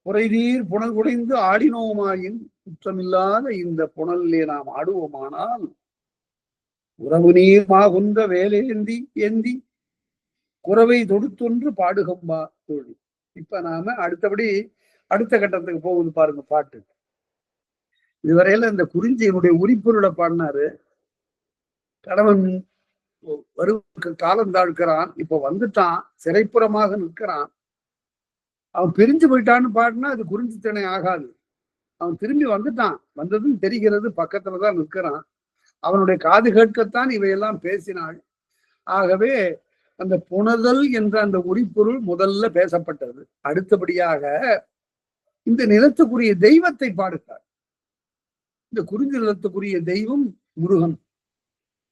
புரைதீர் புனல் உடைந்து ஆடினோமாயின், குற்றமில்லாத இந்த புனலிலே நாம் ஆடுவோமானால் உறவு நீர் மாகுந்த வேலேந்தி ஏந்தி குறவை தொடுத்தொன்று பாடுகம்பா தோழி. இப்ப நாம அடுத்தபடி அடுத்த கட்டத்துக்கு போகுது பாருங்க பாட்டு. இதுவரையில இந்த குறிஞ்சியினுடைய உரிப்பொருளை பாடினாரு. கணவன் வருவதற்கு காலம் தாழ்க்கிறான், இப்ப வந்துட்டான், சிறைப்புறமாக நிற்கிறான், அவன் பிரிஞ்சு போயிட்டான்னு பாடினா அது குறிஞ்சித்தனை ஆகாது. அவன் திரும்பி வந்துட்டான், வந்ததும் தெரிகிறது, பக்கத்துலதான் நிற்கிறான், அவனுடைய காது கேட்கத்தான் இவையெல்லாம் பேசினாள். ஆகவே அந்த புணர்தல் என்ற அந்த உரிப்பொருள் முதல்ல பேசப்பட்டது. அடுத்தபடியாக இந்த நிலத்துக்குரிய தெய்வத்தை பாடுகிறார். இந்த குறிஞ்சி நிலத்துக்குரிய தெய்வம் முருகன்.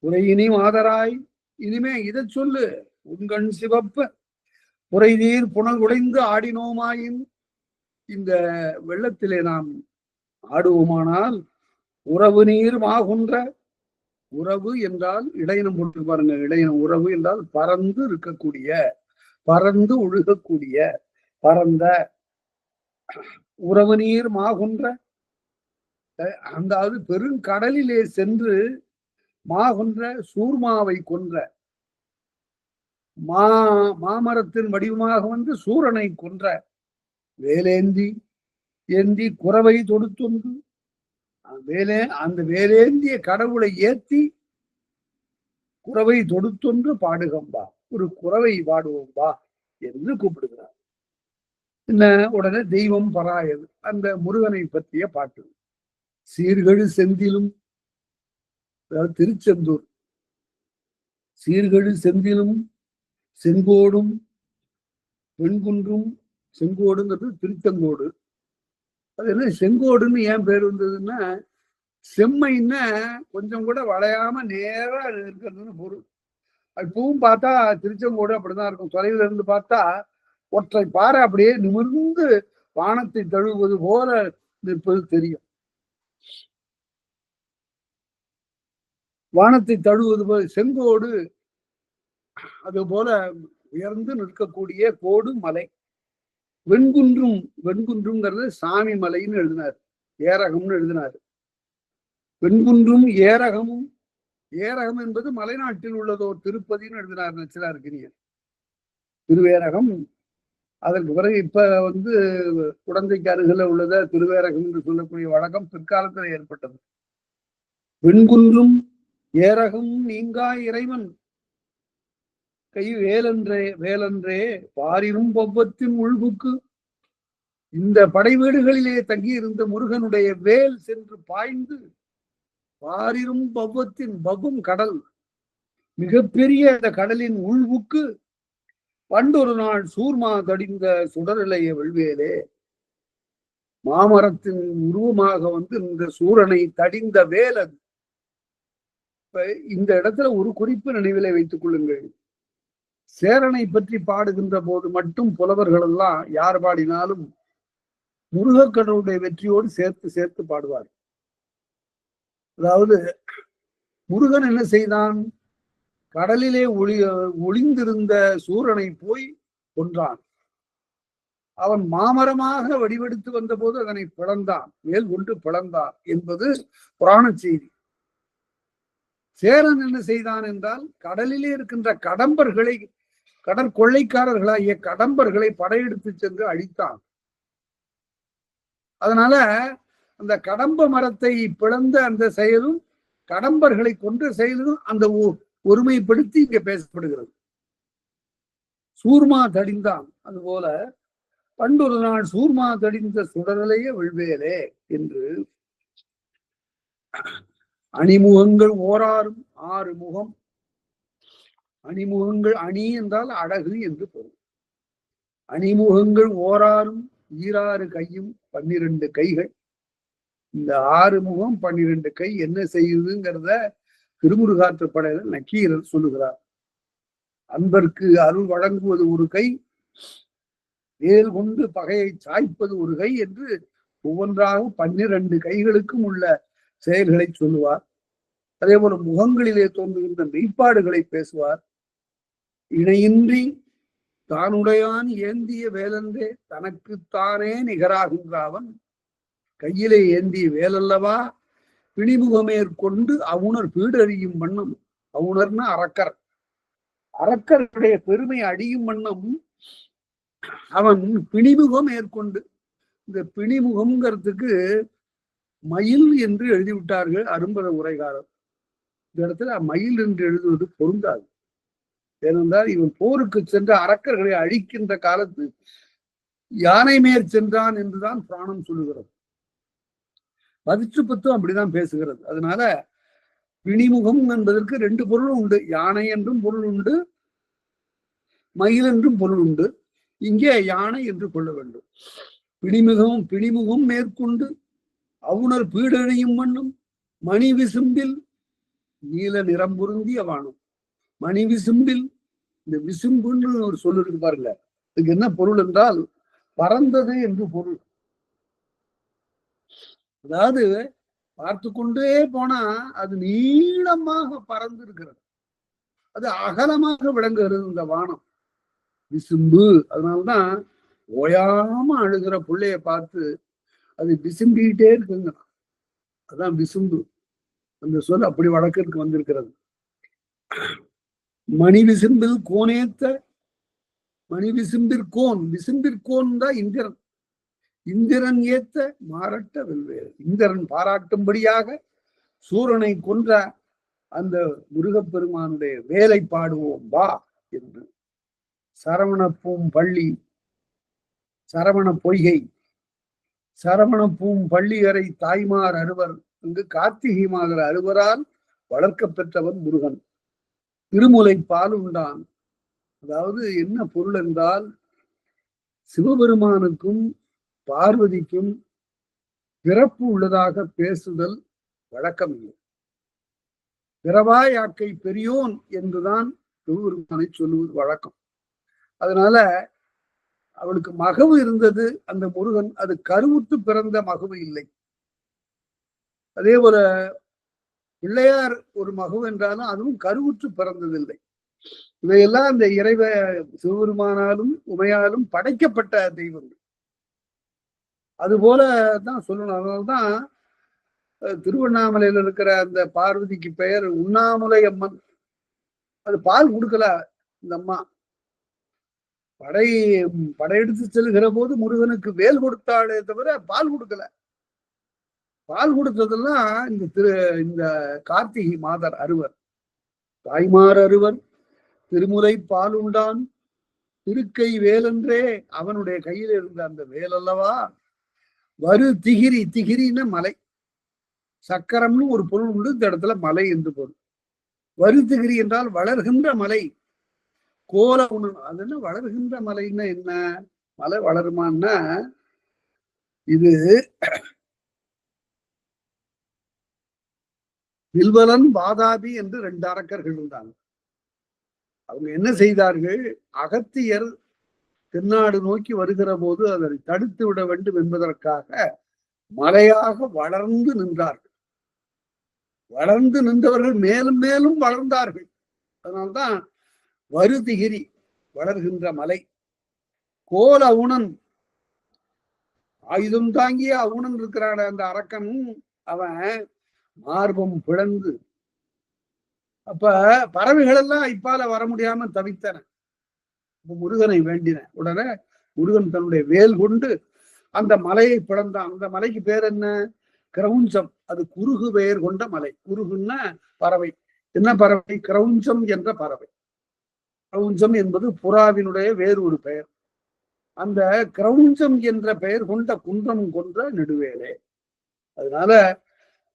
உரையினி மாதராய், இனிமே இதை சொல்லு, உங்கண் சிவப்ப புரைதீர் புனல் உடைந்து ஆடினோமாயின், இந்த வெள்ளத்திலே நாம் ஆடுவோமானால் உறவு நீர் மாகுன்ற, உறவு என்றால் இடையினம் போட்டு பாருங்க, இடையினம். உறவு என்றால் பறந்து இருக்கக்கூடிய, பறந்து ஒழுகக்கூடிய, பறந்த. உறவு நீர் மாகுன்ற, அதாவது பெருங்கடலிலே சென்று மாகுன்ற சூர்மாவை கொன்ற, மாமரத்தின் வடிவமாக வந்து சூரனை கொன்ற வேலேந்தி ஏந்தி குறவை தொடுத்தொன்று, அந்த வேலேந்திய கடவுளை ஏத்தி குறவை தொடுத்தொன்று பாடுகம்பா, ஒரு குறவை பாடுவோம்பா என்று கூப்பிடுகிறார். என்ன உடனே தெய்வம் பராயது அந்த முருகனை பற்றிய பாட்டு. சீர்கழு செந்திலும், அதாவது திருச்செந்தூர், சீர்கழு செந்திலும் செங்கோடும் வெண்குன்றும், செங்கோடுங்கிறது திருச்செங்கோடு. அது என்ன செங்கோடுன்னு ஏன் பேர் வந்ததுன்னா, செம்மைன்னா கொஞ்சம் கூட வளையாம நேரா இருக்கிறதுன்னு பொருள். இப்பவும் பார்த்தா திருச்செங்கோடு அப்படிதான் இருக்கும். தொலைவில் இருந்து பார்த்தா ஒற்றை பாறை அப்படியே நிமிர்ந்து வானத்தை தழுவுவது போல நிற்பது தெரியும். வானத்தை தழுவுவது போல செங்கோடு அது போல உயர்ந்து நிற்கக்கூடிய கோடு மலை. வெண்குன்றும், வெண்குன்றுங்கிறது சாமி மலைன்னு எழுதினார், ஏரகம்னு எழுதினார். வெண்குன்றும் ஏரகமும், ஏரகம் என்பது மலைநாட்டில் உள்ளதோ திருப்பதின்னு எழுதினார் நச்சினார்கினியர். திருவேரகம். அதற்கு பிறகு இப்ப குடந்தைக்கு அருகில உள்ளத திருவேரகம் என்று சொல்லக்கூடிய வழக்கம் பிற்காலத்தில் ஏற்பட்டது. வெண்குன்றும் ஏரகம் நீங்கா இறைவன் கை வேலன்றே வேலன்றே பாரினும் பவ்வத்தின் உள்புக்கு. இந்த படை வீடுகளிலே தங்கி இருந்த முருகனுடைய வேல் சென்று பாய்ந்து பாரிரும் பவ்வத்தின், பவ்வும் கடல், மிகப்பெரிய அந்த கடலின் உள்புக்கு பண்டொரு நாள் சூர்மா தடிந்த சுடரிலைய வெள்வேலே. மாமரத்தின் உருவமாக இந்த சூரனை தடிந்த வேல் அது. இந்த இடத்துல ஒரு குறிப்பு நினைவிலை வைத்துக் கொள்ளுங்கள். சேரனை பற்றி பாடுகின்ற போது மட்டும் புலவர்கள் எல்லாம் யார் பாடினாலும் முருகக்கடவுளுடைய வெற்றியோடு சேர்த்து சேர்த்து பாடுவார். அதாவது முருகன் என்ன செய்தான்? கடலிலே ஒளிந்திருந்த சூரனை போய் கொன்றான். அவன் மாமரமாக வடிவெடுத்து வந்த போது அதனை பிளந்தான், மேல் கொண்டு பிளந்தான் என்பது புராண செய்தி. சேரன் என்ன செய்தான் என்றால், கடலிலே இருக்கின்ற கடம்பர்களை, கடற்கொள்ளைக்காரர்களாகிய கடம்பர்களை படையெடுத்து சென்று அழித்தான். அதனால அந்த கடம்ப மரத்தை பிளந்த அந்த செயலும் கடம்பர்களை கொன்ற செயலும் அந்த ஒருமைப்படுத்தி இங்க பேசப்படுகிறது. சூர்மா தடிந்தான். அதுபோல பண்டொரு நாள் சூர்மா தடிந்த சுடரலைய வெள்வேலே என்று அணிமுகங்கள் ஓராறும் 6 முகம். அணிமுகங்கள், அணி என்றால் அழகு என்று பொருள். அணிமுகங்கள் ஓராறும் 6 கையும் 12 கைகள். இந்த 6 முகம் 12 கை என்ன செய்யுதுங்கிறத திருமுருகாற்றுப்படையில நக்கீரர் சொல்லுகிறார். அன்பர்க்கு அருள் வழங்குவது ஒரு கை, வேல் கொண்டு பகையை சாய்ப்பது ஒரு கை என்று ஒவ்வொன்றாக 12 கைகளுக்கும் உள்ள செயல்களை சொல்லுவார். அதே போல முகங்களிலே தோன்றுகின்ற மெய்ப்பாடுகளை பேசுவார். இணையின்றி தானுடையான் ஏந்திய வேலன்றே தனக்குத்தானே நிகராகின்றாவன் கையிலே ஏந்திய வேலல்லவா பிணிமுகமேற்கொண்டு அவுணர் பீடறியும் வண்ணம். அவுணர்னா அரக்கர். அரக்கருடைய பெருமை அடியும் வண்ணம் அவன் பிணிமுகம் மேற்கொண்டு. இந்த பிணிமுகம்ங்கிறதுக்கு மயில் என்று எழுதிவிட்டார்கள் அரும்பத உரைகாரர். இந்த இடத்துல மயில் என்று எழுதுவது பொருந்தாது. ஏனென்றால் இவன் போருக்கு சென்ற அரக்கர்களை அழிக்கின்ற காலத்து யானை மேற் சென்றான் என்றுதான் புராணம் சொல்லுகிறது. 10 அப்படிதான் பேசுகிறது. அதனால பிணிமுகம் என்பதற்கு 2 பொருளும் உண்டு. யானை என்றும் பொருள் உண்டு, மயில் என்றும் பொருள் உண்டு. இங்கே யானை என்று கொள்ள வேண்டும். பிணிமுகம் மேற்கொண்டு அவுணர் பீடனையும் வண்ணம் மணி விசும்பில் நீல நிறம் பொருந்திய வானம். மணி விசும்பில், இந்த விசும்புன்னு ஒரு சொல்லு இருக்கு பாருங்க, இதுக்கு என்ன பொருள் என்றால் பறந்தது என்று பொருள். அதாவது பார்த்து கொண்டே போனா அது நீளமாக பறந்து இருக்கிறது, அது அகலமாக விளங்குகிறது இந்த வானம். விசும்பு. அதனால்தான் ஓயாம அழுகிற பிள்ளைய பார்த்து அது விசும்பிக்கிட்டே இருக்குங்க. அதான் விசும்பு. அந்த சொல் அப்படி வழக்கிற்கு வந்திருக்கிறது. மணி விசும்பில் கோனேத்த, மணி விசும்பிற்கோன், விசும்பிற்கோன் தான் இந்திரன். இந்திரன் ஏத்த மாரட்ட வெல்வேறு. இந்திரன் பாராட்டும்படியாக சூரனை கொன்ற அந்த முருகப்பெருமானுடைய வேலை பாடுவோம் வா என்று சரவணப்பூம் பள்ளி சரவண பொய்கை, சரவண பூம் பள்ளியறை தாய்மார் அறுவர், இங்கு கார்த்திகை மாதர் அறுவரால் வளர்க்க பெற்றவன் முருகன். திருமுலை பால் உண்டான். அதாவது என்ன பொருள் என்றால், சிவபெருமானுக்கும் பார்வதிக்கும் பிறப்பு உள்ளதாக பேசுதல் வழக்கம் இல்லை. பிறவாயாக்கை பெரியோன் என்றுதான் சிவபெருமானை சொல்லுவது வழக்கம். அதனால அவளுக்கு மகவு இருந்தது அந்த முருகன், அது கருவுற்று பிறந்த மகவு இல்லை. அதே போல பிள்ளையார் ஒரு மகவு என்றாலும் அதுவும் கருவுற்று பிறந்ததில்லை. இவையெல்லாம் அந்த இறைவ சிவபெருமானாலும் உமையாலும் படைக்கப்பட்ட தெய்வங்கள். அது போலதான் சொல்லணும். அதனால்தான் திருவண்ணாமலையில இருக்கிற அந்த பார்வதிக்கு பெயர் உண்ணாமுலை அம்மன். அது பால் கொடுக்கல இந்த அம்மா. படையெடுத்து செல்கிற போது முருகனுக்கு வேல் கொடுத்தாலே தவிர பால் கொடுக்கல. பால் கொடுத்ததெல்லாம் இந்த கார்த்திகை மாதர் அறுவர், தாய்மார் அறுவர், திருமுலை பால் உண்டான், திருக்கை வேலென்றே அவனுடைய கையில் இருந்த அந்த வேல் அல்லவா. வரு திகிரி, திகிரின்னு மலை, சக்கரம்னு ஒரு பொருள் உண்டு, இந்த இடத்துல மலை என்று பொருள். வரு திகிரி என்றால் வளர்கின்ற மலை. கோல உணவு, அது என்ன வளர்கின்ற மலைன்னா என்ன? மலை வளருமான்னா, இது வில்வலன் வாதாபி என்று 2 அரக்கர்கள் இருந்தாங்க. அவங்க என்ன செய்தார்கள்? அகத்தியர் தென்னாடு நோக்கி வருகிற போது அதனை தடுத்து விட வேண்டும் என்பதற்காக மலையாக வளர்ந்து நின்றார்கள். வளர்ந்து நின்றவர்கள் மேலும் மேலும் வளர்ந்தார்கள். அதனால்தான் வருதிகிரி, வளர்கின்ற மலை. கோல அவுணன், ஆயுதம் தாங்கிய அவுணன் இருக்கிறான அந்த அரக்கன், அவன் மார்பம் பிளந்து, அப்ப பறவைகள் எல்லாம் இப்பால வர முடியாம தவித்தன. முருகனை வேண்டின உடனே முருகன் தன்னுடைய வேல் கொண்டு அந்த மலையை பிளந்தான். அந்த மலைக்கு பேர் என்ன? கிரௌஞ்சம். அது குருகு பெயர் கொண்ட மலை. குருகுன்னா பறவை. என்ன பறவை? கிரௌஞ்சம் என்ற பறவை. கிரௌஞ்சம் என்பது புறாவினுடைய வேறு ஒரு பெயர். அந்த கிரௌஞ்சம் என்ற பெயர் கொண்ட குன்றம் கொன்ற நெடுவேலே. அதனால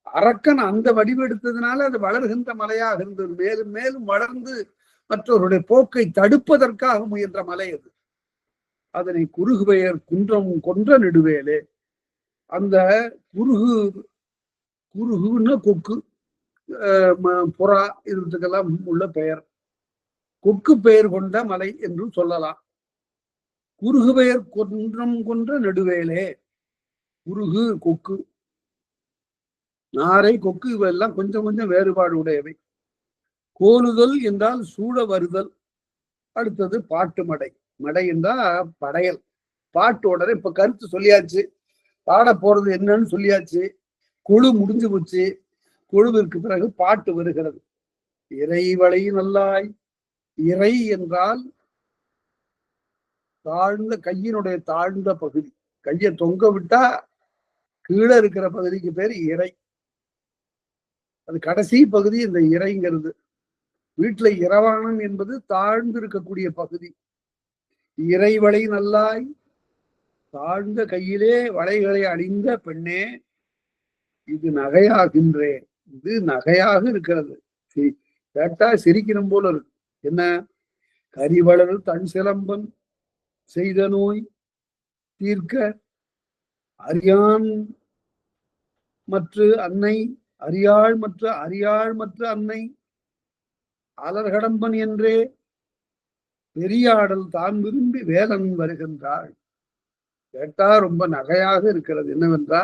அரக்கன் அந்த வடிவெடுத்ததுனால அது வளர்கின்ற மலையாக இருந்தது. மேலும் மேலும் வளர்ந்து மற்றவருடைய போக்கை தடுப்பதற்காக முயன்ற மலை அது. அதனை குருகு பெயர் குன்றம் கொன்ற நெடுவேலே. அந்த குருகுன்னா கொக்கு, புறா, இதுக்கெல்லாம் உள்ள பெயர். கொக்கு பெயர் கொண்ட மலை என்றும் சொல்லலாம். குருகு பெயர் குன்றம் கொன்ற நெடுவேலே. குருகு, கொக்கு, நாரை, கொக்கு இவெல்லாம் கொஞ்சம் கொஞ்சம் வேறுபாடு உடையவை. கோலுதல் என்றால் சூழ வருதல். அடுத்தது பாட்டு மடை. மடை என்றால் படையல். பாட்டோட இப்ப கருத்து சொல்லியாச்சு, பாட போறது என்னன்னு சொல்லியாச்சு. குழு முடிஞ்சு போச்சு. குழுவிற்கு பிறகு பாட்டு வருகிறது. இறைவளை நல்லாய். இறை என்றால் தாழ்ந்த, கையினுடைய தாழ்ந்த பகுதி. கையை தொங்க விட்டா கீழே இருக்கிற பகுதிக்கு பேர் இறை. அது கடைசி பகுதி இந்த இறைங்கிறது. வீட்டுல இரவாணம் என்பது தாழ்ந்து இருக்கக்கூடிய பகுதி. இறைவளை நல்லாய், தாழ்ந்த கையிலே வளைகளை அணிந்த பெண்ணே, இது நகையாகின்றே. இது நகையாக இருக்கிறது. கேட்டா சிரிக்கணும் போல இருக்கு. என்ன? கரிவளர் தன் சிலம்பன் செய்த நோய் தீர்க்க அறியான் மற்ற அன்னை, அறியாள் மற்ற அன்னை அலர்கடம்பன் என்றே பெரியாடல் தான் விரும்பி வேலன் வருகின்றாள். கேட்டா ரொம்ப நகையாக இருக்கிறது. என்னவென்றா,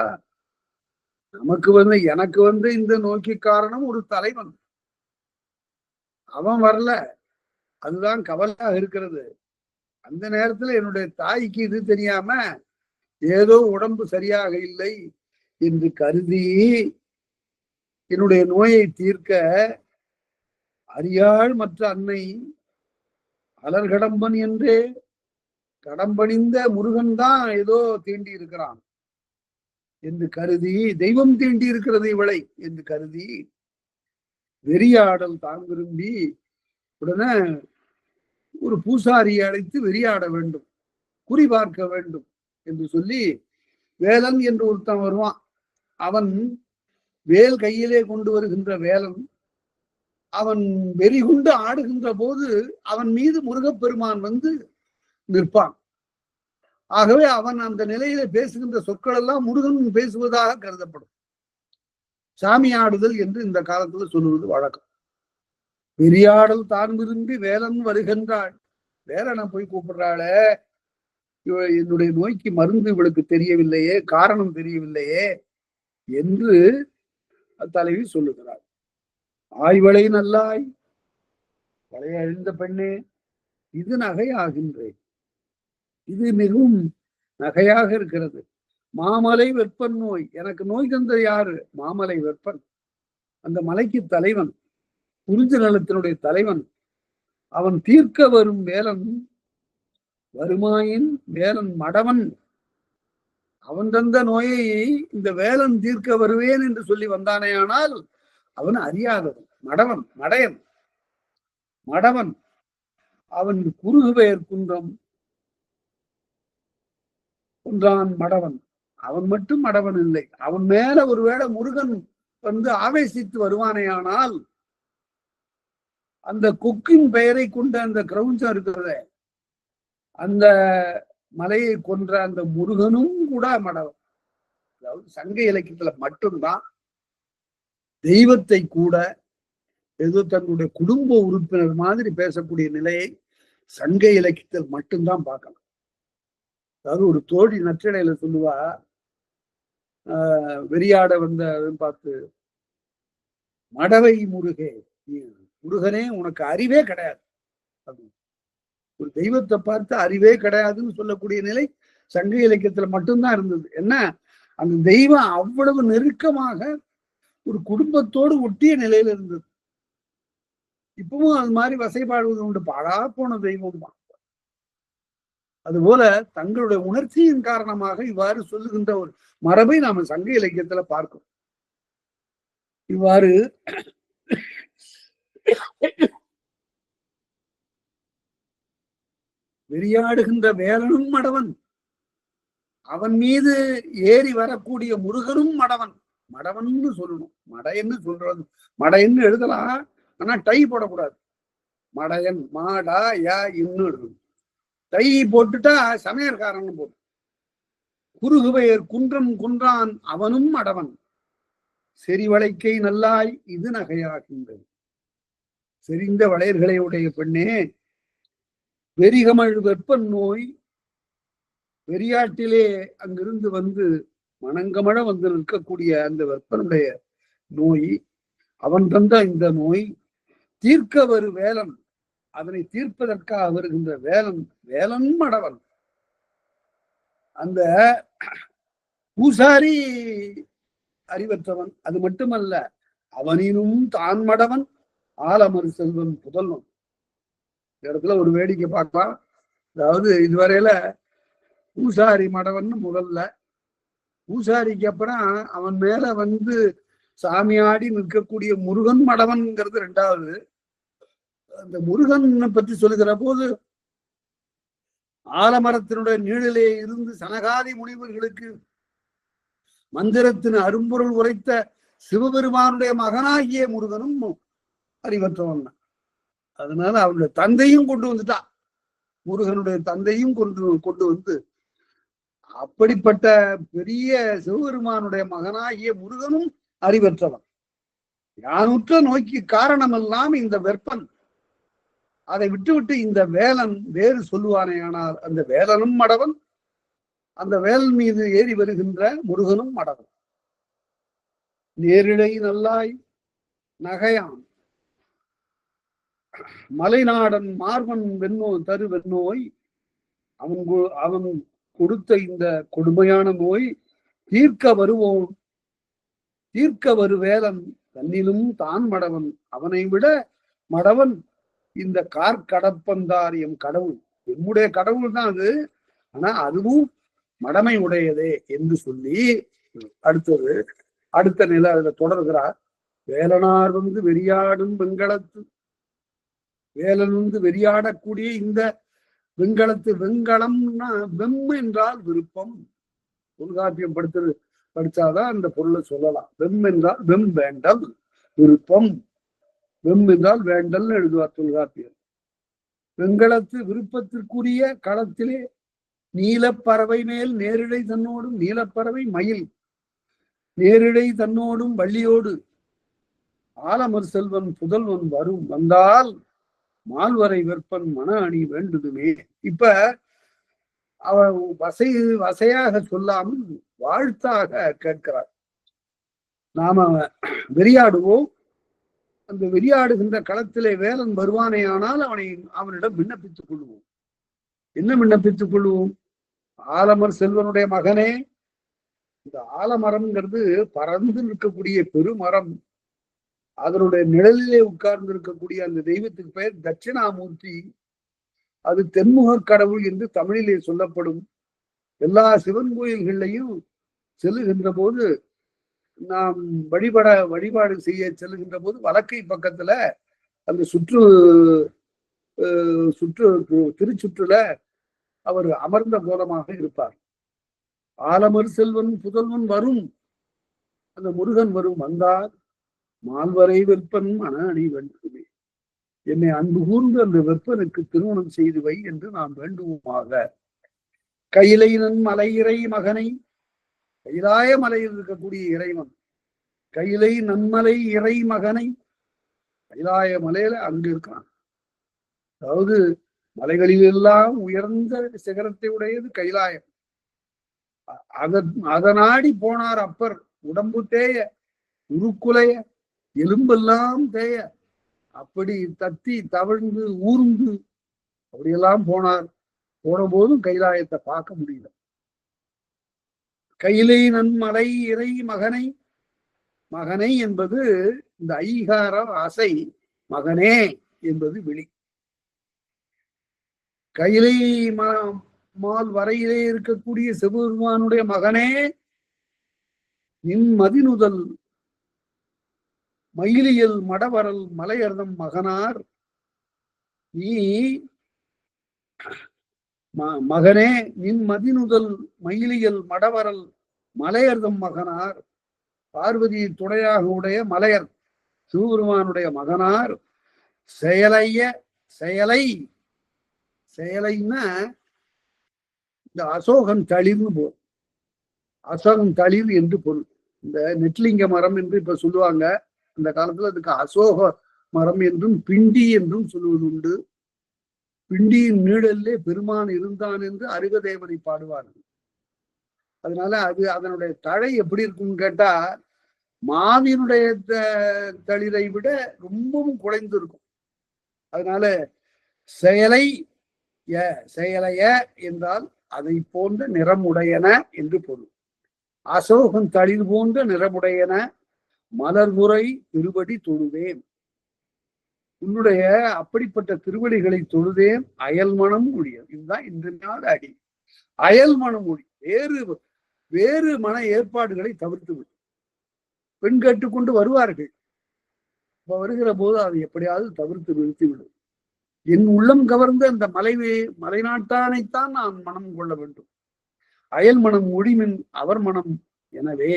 எனக்கு இந்த நோய்க்கு காரணம் ஒரு தலைவன். அவன் வரல, அதுதான் கவலையாக இருக்கிறது. அந்த நேரத்துல என்னுடைய தாய்க்கு இது தெரியாம ஏதோ உடம்பு சரியாக இல்லை என்று கருதி என்னுடைய நோயை தீர்க்க அறியாள் மற்ற அன்னை அலர்கடம்பன் என்றே, கடம்பணிந்த முருகன் தான் ஏதோ தீண்டி இருக்கிறான் என்று கருதி, தெய்வம் தீண்டி இருக்கிறது இவளை என்று கருதி வெறியாடல் தான் விரும்பி உடனே ஒரு பூசாரியை அழைத்து வெறியாட வேண்டும், குறி பார்க்க வேண்டும் என்று சொல்லி வேலன் என்று ஒருத்தன் வருவான். அவன் வேல் கையிலே கொண்டு வருகின்ற வேலன். அவன் வெறிகுண்டு ஆடுகின்ற போது அவன் மீது முருகப்பெருமான் வந்து நிற்பான். ஆகவே அவன் அந்த நிலையில பேசுகின்ற சொற்கள் எல்லாம் முருகன் பேசுவதாக கருதப்படும். சாமியாடுதல் என்று இந்த காலத்துல சொல்லுவது வழக்கம். வெறியாடல் தான் விரும்பி வேலன் வருகின்றாள். வேலனை போய் கூப்பிடுறாளே, என்னுடைய நோய்க்கு மருந்து இவளுக்கு தெரியவில்லையே, காரணம் தெரியவில்லையே என்று தலைவி சொல்லுகிறாள். ஆய்வளை நல்லாய், வளைய அழிந்த பெண்ணே, இது நகை ஆகின்றேன். இது மிகவும் நகையாக இருக்கிறது. மாமலை வெப்பன் நோய், எனக்கு நோய் தந்த யாரு? மாமலை வெப்பன், அந்த மலைக்கு தலைவன், குறிஞ்சி நிலத்தினுடைய தலைவன். அவன் தீர்க்க வரும் வேலன் வருமாயின் வேலன் மடவன். அவன் தந்த நோயை இந்த வேலன் தீர்க்க வருவேன் என்று சொல்லி வந்தானேயானால் அவன் அறியாதவன், மடவன், மடையன், மடவன். அவன் குறுகு பெயர் குன்றம் குன்றான் மடவன். அவன் மட்டும் மடவன் இல்லை, அவன் மேல ஒருவேளை முருகன் வந்து ஆவேசித்து வருவானேயானால் அந்த கொக்கின் பெயரை கொண்ட அந்த கிரௌஞ்சம் இருக்கிறத, அந்த மலையை கொன்ற அந்த முருகனும் கூட மடவன். அதாவது சங்க இலக்கியத்துல மட்டும்தான் தெய்வத்தை கூட ஏதோ தன்னுடைய குடும்ப உறுப்பினர் மாதிரி பேசக்கூடிய நிலையை சங்க இலக்கியத்தில் மட்டும்தான் பார்க்கலாம். அதாவது ஒரு தோழி நற்றிடையில சொல்லுவா, வெறியாட வந்த பார்த்து, மடவை முருகே, முருகனே உனக்கு அறிவே கிடையாது அப்படின்னு. ஒரு தெய்வத்தை பார்த்து அறிவே கிடையாதுன்னு சொல்லக்கூடிய நிலை சங்க இலக்கியத்துல மட்டும்தான் இருந்தது. என்ன, அந்த தெய்வம் அவ்வளவு நெருக்கமாக ஒரு குடும்பத்தோடு ஒட்டிய நிலையில இருந்தது. இப்பவும் அது மாதிரி வசைபாடுவது உண்டு. பாழா போன தெய்வம் தான். அதுபோல தங்களுடைய உணர்ச்சியின் காரணமாக இவ்வாறு சொல்லுகின்ற ஒரு மரபை நாம சங்க இலக்கியத்துல பார்க்கிறோம். இவ்வாறு வெறியாடுகின்ற வேலனும் மடவன், அவன் மீது ஏறி வரக்கூடிய முருகனும் மடவன். மடவன்னு சொல்லணும், மடையன்னு சொல்றது. மடையன்னு எழுதலாம், ஆனா டை போடக்கூடாது. மடையன், மாடா யா இன்னும் எழுதணும். டை போட்டுட்டா சமையற்காரன் போடும். குறுகு பெயர் குன்றம் குன்றான் அவனும் மடவன். செறிவளைக்கை நல்லாய், இது நகையாகின்றது. செறிந்த வளையர்களை உடைய பெண்ணே, வெறிகமழ் வெப்பன் நோய், வெறியாட்டிலே அங்கிருந்து வந்து மணங்கமழ வந்து நிற்கக்கூடிய அந்த வெப்பனுடைய நோய், அவன் தந்த இந்த நோய் தீர்க்க வரு வேலன், அதனை தீர்ப்பதற்காக வருகின்ற வேலன், வேலன் மடவன். அந்த பூசாரி அறிவற்றவன், அது மட்டுமல்ல, அவனினும் தான் மடவன், ஆலமறு செல்வன் புதல்வன். இந்த இடத்துல ஒரு வேடிக்கை பார்க்கலாம். அதாவது இதுவரையில பூசாரி மடவன் முதல்ல, பூசாரிக்கு அப்புறம் அவன் மேல வந்து சாமியாடி நிற்கக்கூடிய முருகன் மடவன்ங்கிறது ரெண்டாவது. அந்த முருகன் பற்றி சொல்லுகிற போது, ஆலமரத்தினுடைய நீழிலே இருந்து சனகாதி முனிவர்களுக்கு மந்திரத்தின் அரும்பொருள் உரைத்த சிவபெருமானுடைய மகனாகிய முருகனும் அறிவற்றவன். அதனால அவனுடைய தந்தையும் கொண்டு வந்துட்டான், முருகனுடைய தந்தையும் கொண்டு வந்து, அப்படிப்பட்ட பெரிய சிவபெருமானுடைய மகனாகிய முருகனும் அறிவற்றவன். யானுற்ற நோய்க்கு காரணமெல்லாம் இந்த வெப்பன். அதை விட்டுவிட்டு இந்த வேலன் வேறு சொல்லுவானே, ஆனால் அந்த வேலனும் மடவன், அந்த வேலன் மீது ஏறி வருகின்ற முருகனும் மடவன். நேரிழை நல்லாய் நகையான், மலைநாடன் மார்பன் தரு வெண்ணோய், அவன் கொடுத்த இந்த கொடுமையான நோய் தீர்க்க வருவோன், தீர்க்க வரு வேலன் தன்னிலும் தான் மடவன், அவனை விட மடவன் இந்த கார்கடப்பந்தார் எம் கடவுள், எம்முடைய கடவுள் தான் அது, ஆனா அதுவும் மடமை உடையதே என்று சொல்லி அடுத்த நிலை அதுல தொடர்கிறார். வேலனார் வந்து வெறியாடும் வெங்கடத்து, வேலன் வந்து வெறியாடக்கூடிய இந்த வெண்கலம்னா வெம் என்றால் விருப்பம். தொல்காப்பியம் படிச்சாதான் அந்த பொருளை சொல்லலாம். வெம் என்றால் வெம் வேண்டல் விருப்பம். வெம் என்றால் வேண்டல் எழுதுவார் தொல்காப்பியம். வெண்கலத்து விருப்பத்திற்குரிய களத்திலே நீலப்பறவை மேல் நேரிடை தன்னோடும், நீலப்பறவை மயில் நேரிடை தன்னோடும் வள்ளியோடு ஆலமர் செல்வன் புதல்வன் வரும் வந்தால் மால்வரை வெற்பன் மன அணி வேண்டுதுமே. இப்ப அவ வசையாக சொல்லாமல் வாழ்த்தாக கேட்கிறார். நாம வெறியாடுவோம். அந்த வெறியாடுகின்ற களத்திலே வேலன் வருவானே ஆனால் அவனிடம் விண்ணப்பித்துக் கொள்வோம். என்ன விண்ணப்பித்துக் கொள்வோம்? ஆலமர் செல்வனுடைய மகனே. இந்த ஆலமரம்ங்கிறது பறந்து இருக்கக்கூடிய பெருமரம். அதனுடைய நிழலிலே உட்கார்ந்து இருக்கக்கூடிய அந்த தெய்வத்துக்கு பெயர் தட்சிணாமூர்த்தி. அது தென்முக கடவுள் என்று தமிழிலே சொல்லப்படும். எல்லா சிவன் கோயில்கள்லையும் செல்லுகின்ற போது, நாம் வழிபாடு செய்ய செல்லுகின்ற போது வலக்கை பக்கத்துல அந்த திருச்சுற்றுல அவர் அமர்ந்த கோலமாக இருப்பார். ஆலமர் செல்வன் புதல்வன் வரும், அந்த முருகன் வரும் வந்தார் மால்வரை வெற்பன் மன அணி வேண்டுமே. என்னை அன்பு கூர்ந்து அந்த வெப்பனுக்கு திருமணம் செய்து வை என்று நாம் வேண்டுவோமாக. கையிலை மலை இறை மகனை, கைலாய மலையில் இருக்கக்கூடிய இறைவன் கையிலை நன்மலை இறை மகனை, கைலாய மலையில அங்கு இருக்கான். அதாவது மலைகளிலெல்லாம் உயர்ந்த சிகரத்தை உடையது கைலாயம். அதனாடி போனார் அப்பர். உடம்பு தேய, உருக்குலைய, எலும்பெல்லாம் தேய, அப்படி தத்தி தவழ்ந்து ஊர்ந்து அப்படியெல்லாம் போனார். போன போதும் கைலாயத்தை பார்க்க முடியல. கையிலை நன்மலை இறை மகனை, மகனை என்பது இந்த ஐகார ஆசை, மகனே என்பது விழி. கையிலை மால் வரையிலே இருக்கக்கூடிய சிவபெருமானுடைய மகனே, நின் மதிநுதல் மயிலியல் மடவரல் மலையர்தம் மகனார். நீ மகனே, நின் மதிநுதல் மயிலியல் மடவரல் மலையர்தம் மகனார். பார்வதியை துணையாக உடைய மலையர் சிவபெருமானுடைய மகனார். செயலைன்னா இந்த அசோகன் தளிர்னு போல், அசோகன் தளிர் என்று பொருள். இந்த நெட்லிங்க மரம் என்று இப்ப சொல்லுவாங்க. அந்த காலத்துல அதுக்கு அசோக மரம் என்றும் பிண்டி என்றும் சொல்லுவது உண்டு. பிண்டியின் நீழல்லே பெருமான் இருந்தான் என்று அருகதேவனை பாடுவார்கள். அதனால அதனுடைய தழை எப்படி இருக்கும்னு கேட்டா, மாவினுடைய தளிரை விட ரொம்பவும் குறைந்து இருக்கும். அதனால செயலைய என்றால் அதை போன்ற நிறமுடையன என்று பொருள். அசோகன் தளிர் போன்ற நிறமுடையன மலர்முறை திருவடி தொழுவேன். உன்னுடைய அப்படிப்பட்ட திருவடிகளை தொழுதேன் அயல் மனம் ஒழியும். இதுதான் இன்று நாள் அடி. அயல் மனம் ஒழி, வேறு மன ஏற்பாடுகளை தவிர்த்து விடும். பெண் கேட்டுக்கொண்டு வருவார்கள். இப்ப வருகிற போது அதை எப்படியாவது தவிர்த்து நிறுத்திவிடும். என் உள்ளம் கவர்ந்த அந்த மலைநாட்டானைத்தான் நான் மனம் கொள்ள வேண்டும். அயல் மனம் ஒழிமின் அவர் மனம், எனவே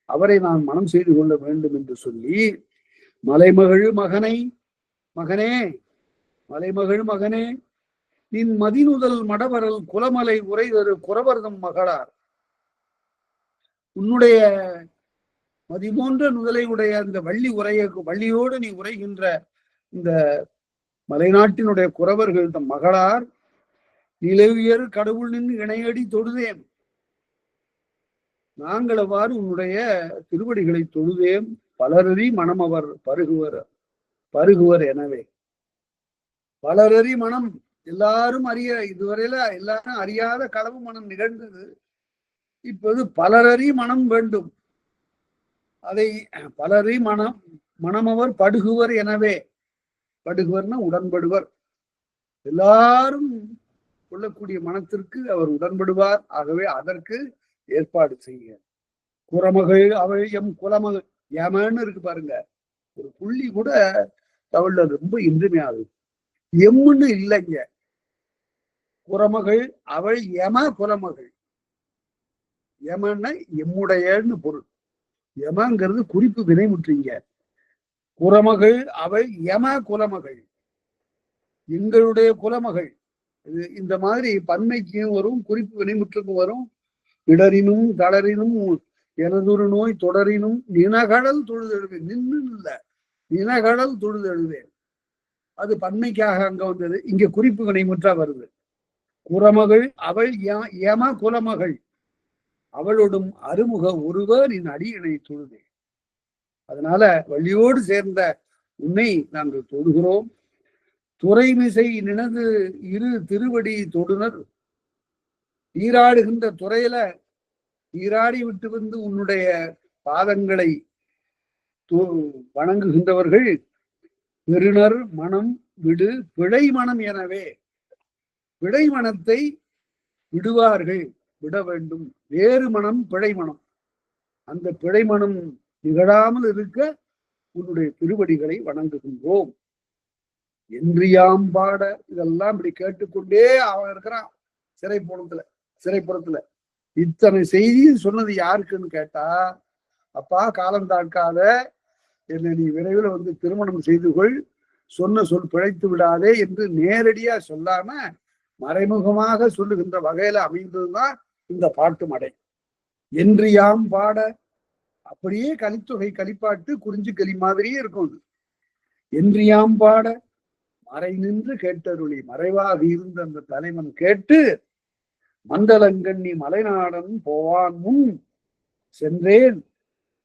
அவரை நான் மனம் செய்து கொள்ள வேண்டும் என்று சொல்லி, மலைமகள் மகனே, மலைமகள் மகனே, நின் மதிநுதல் மடவரல் குலமலை உரைதரு குறவர்தம் மகளார். உன்னுடைய மதிபோன்ற நுதலை உடைய அந்த வள்ளியோடு நீ உரைகின்ற இந்த மலைநாட்டினுடைய குறவர்கள் தம் மகளார். நிலவியர் கடவுள் நின்று இணையடி தொழுதேன். நாங்கள் அவ்வாறு உன்னுடைய திருவடிகளை தொழுதேன். பலரறி மனம் அவர் பருகுவர் எனவே. பலரறி மனம், எல்லாரும் இதுவரையில எல்லாரும் அறியாத களவு மனம் நிகழ்ந்தது. இப்போது பலரறி மனம் வேண்டும். அதை பலரறி மனமவர் படுகுவர் எனவே. படுகுவர்னா உடன்படுவர். எல்லாரும் கொள்ளக்கூடிய மனத்திற்கு அவர் உடன்படுவார். ஆகவே அதற்கு ஏற்பாடு செய்ய. குறமகள் அவள் எம் குலமகள், யமன்னு இருக்கு பாருங்க. ஒரு புள்ளி கூட தமிழ்ல ரொம்ப இன்றிமையாது. எம்முன்னு இல்லைங்க. குறமகள் அவள் யம குலமகள். யமன்னா எம்முடையன்னு பொருள். யமங்கிறது குறிப்பு வினைமுற்றீங்க. குறமகள் அவள் யம குலமகள், எங்களுடைய குலமகள். இந்த மாதிரி பன்மைக்கும் வரும், குறிப்பு வினைமுற்றுக்கும் வரும். இடரினும் தளரினும் எனதொரு நோய் தொடரினும் நினகடல் தொழுதெழுவேன். நின்று இல்ல, நினகடல் தொழுதெழுவேன். அது பன்மைக்காக அங்க வந்தது. இங்க குறிப்பு வினைமுற்றா வருது. குறமகள் அவள் யம குலமகள், அவளோடும் அருமுக ஒருவர் என் அடியினை தொழுதே. அதனால வள்ளியோடு சேர்ந்த உன்னை நாங்கள் தொழுகிறோம். துறைமிசை நினது இரு திருவடி தொடுனர். நீராடுகின்ற துறையில நீராடி விட்டு வந்து உன்னுடைய பாதங்களை வணங்குகின்றவர்கள் பெருனர் மனம் விடு பிழை மனம் எனவே, பிழை மனத்தை விடுவார்கள், விட வேண்டும். வேறு மனம் பிழை மனம். அந்த பிழை மனம் நிகழாமல் இருக்க உன்னுடைய திருவடிகளை வணங்குகின்றோம் என்றியாம் பாட. இதெல்லாம் இப்படி கேட்டுக்கொண்டே அவன் இருக்கிறான் சிறைப்புறத்துல. இத்தனை செய்தி சொன்னது யாருக்குன்னு கேட்டா, அப்பா காலம் தாழ்க்காத, என்னை நீ விரைவில் வந்து திருமணம் செய்து கொள், சொன்ன சொல் பிழைத்து விடாதே என்று நேரடியா சொல்லாம மறைமுகமாக சொல்லுகின்ற வகையில அமைந்ததுதான் இந்த பாட்டு மடை. என்று யாம் பாட. அப்படியே கலித்தொகை கலிப்பாட்டு குறிஞ்சி களி மாதிரியே இருக்கும். என்று யாம் பாட மறை நின்று கேட்டருளி, மறைவாக இருந்த அந்த தலைவன் கேட்டு மண்டலங்கண்ணி மலைநாடன் போவான் முன் சென்றேன்,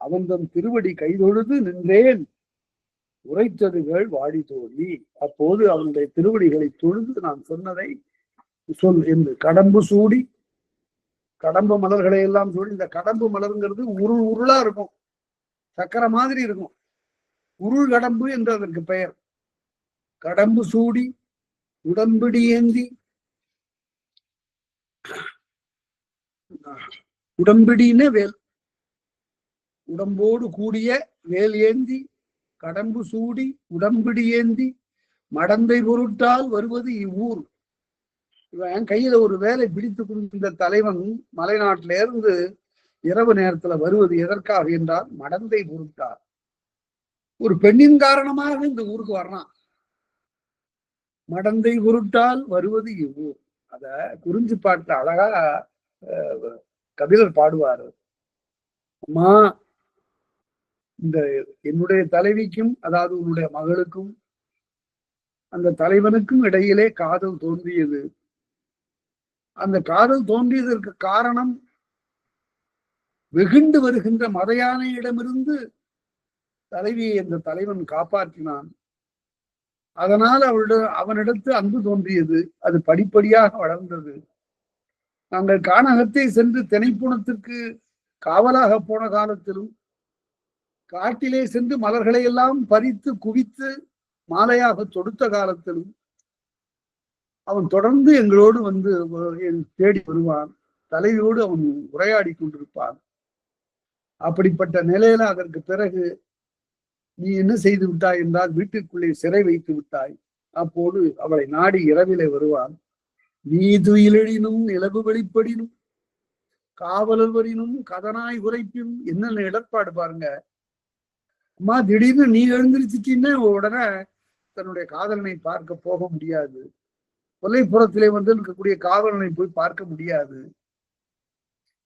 அவன் திருவடி கைதொழுது நின்றேன், உரைத்ததுகள் வாடி தோழி. அப்போது அவனுடைய திருவடிகளை தொழுது நான் சொன்னதை சொல் என்று கடம்பு சூடி, கடம்பு மலர்களை எல்லாம் சூடி. இந்த கடம்பு மலர்ங்கிறது உருளா இருக்கும், சக்கரை மாதிரி இருக்கும். உருள் கடம்பு என்று அதற்கு பெயர். கடம்பு சூடி உடம்பிடி ஏந்தி, உடம்பிடின வேல், உடம்போடு கூடிய வேல் ஏந்தி, கடம்பு சூடி உடம்பிடி ஏந்தி, மடந்தை பொருட்டால் வருவது இவ்வூர். இவன் கையில ஒரு வேலை பிடித்து கொடுத்த தலைவன் மலைநாட்டில இருந்து இரவு நேரத்துல வருவது எதற்காக என்றால் மடந்தை பொருட்டால். ஒரு பெண்ணின் காரணமாக இந்த ஊருக்கு வர்றான். மடந்தை பொருட்டால் வருவது இவ்வூர். அத குறிஞ்சி பாட்டுல அழகா கபிலர் பாடுவாரு. அம்மா, இந்த என்னுடைய தலைவிக்கும், அதாவது உன்னுடைய மகளுக்கும் அந்த தலைவனுக்கும் இடையிலே காதல் தோன்றியது. அந்த காதல் தோன்றியதற்கு காரணம் வெகுண்டு வருகின்ற மத யானையிடமிருந்து தலைவியை அந்த தலைவன் காப்பாற்றினான். அதனால் அவனிடத்து அன்பு தோன்றியது. அது படிப்படியாக வளர்ந்தது. நாங்கள் கானகத்தை சென்று திணைப்புணத்திற்கு காவலாக போன காலத்திலும், காட்டிலே சென்று மலர்களை எல்லாம் பறித்து குவித்து மாலையாக தொடுத்த காலத்திலும் அவன் தொடர்ந்து எங்களோடு வந்து தேடி வருவான். தலைவியோடு அவன் உரையாடி கொண்டிருப்பான். அப்படிப்பட்ட நிலையில அதற்கு பிறகு நீ என்ன செய்து விட்டாய் என்றால் வீட்டுக்குள்ளே சிறை வைத்து விட்டாய். அப்போது அவளை நாடி இரவிலே வருவான். நீ துயிலெழினும் நிலவு வெளிப்படினும் காவலர் வரினும் கதனாய் உரைப்பினும் என்னென்ன இடர்பாடு பாருங்க. அம்மா, திடீர்னு நீ எழுந்திருச்சிட்டின்னு உடனே தன்னுடைய காதலனை பார்க்க போக முடியாது. கொல்லைப்புறத்திலே வந்து இருக்கக்கூடிய காவலனை போய் பார்க்க முடியாது.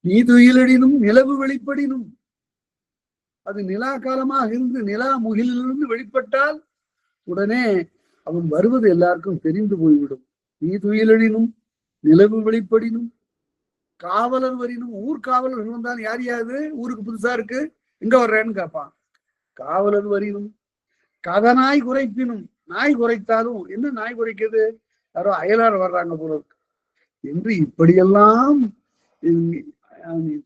நீ துயிலடினும் நிலவு வெளிப்படினும், அது நிலா காலமாக இருந்து நிலா முகிலிலிருந்து வெளிப்பட்டால் உடனே அவன் வருவது எல்லாருக்கும் தெரிந்து போய்விடும். நீ துயிலடினும் நிலவு வெளிப்படினும் காவலர் வரினும், ஊர்காவலர்கள் வந்தால் யார் யாது, ஊருக்கு புதுசா இருக்கு, எங்க வர்றேன்னு கேட்பான். காவலர் வரினும் கதனாய் குறைப்பினும், நாய் குறைத்தாலும் என்ன நாய் குறைக்கிறது, யாரோ அயலார் வர்றாங்க போல இருக்கு என்று இப்படியெல்லாம்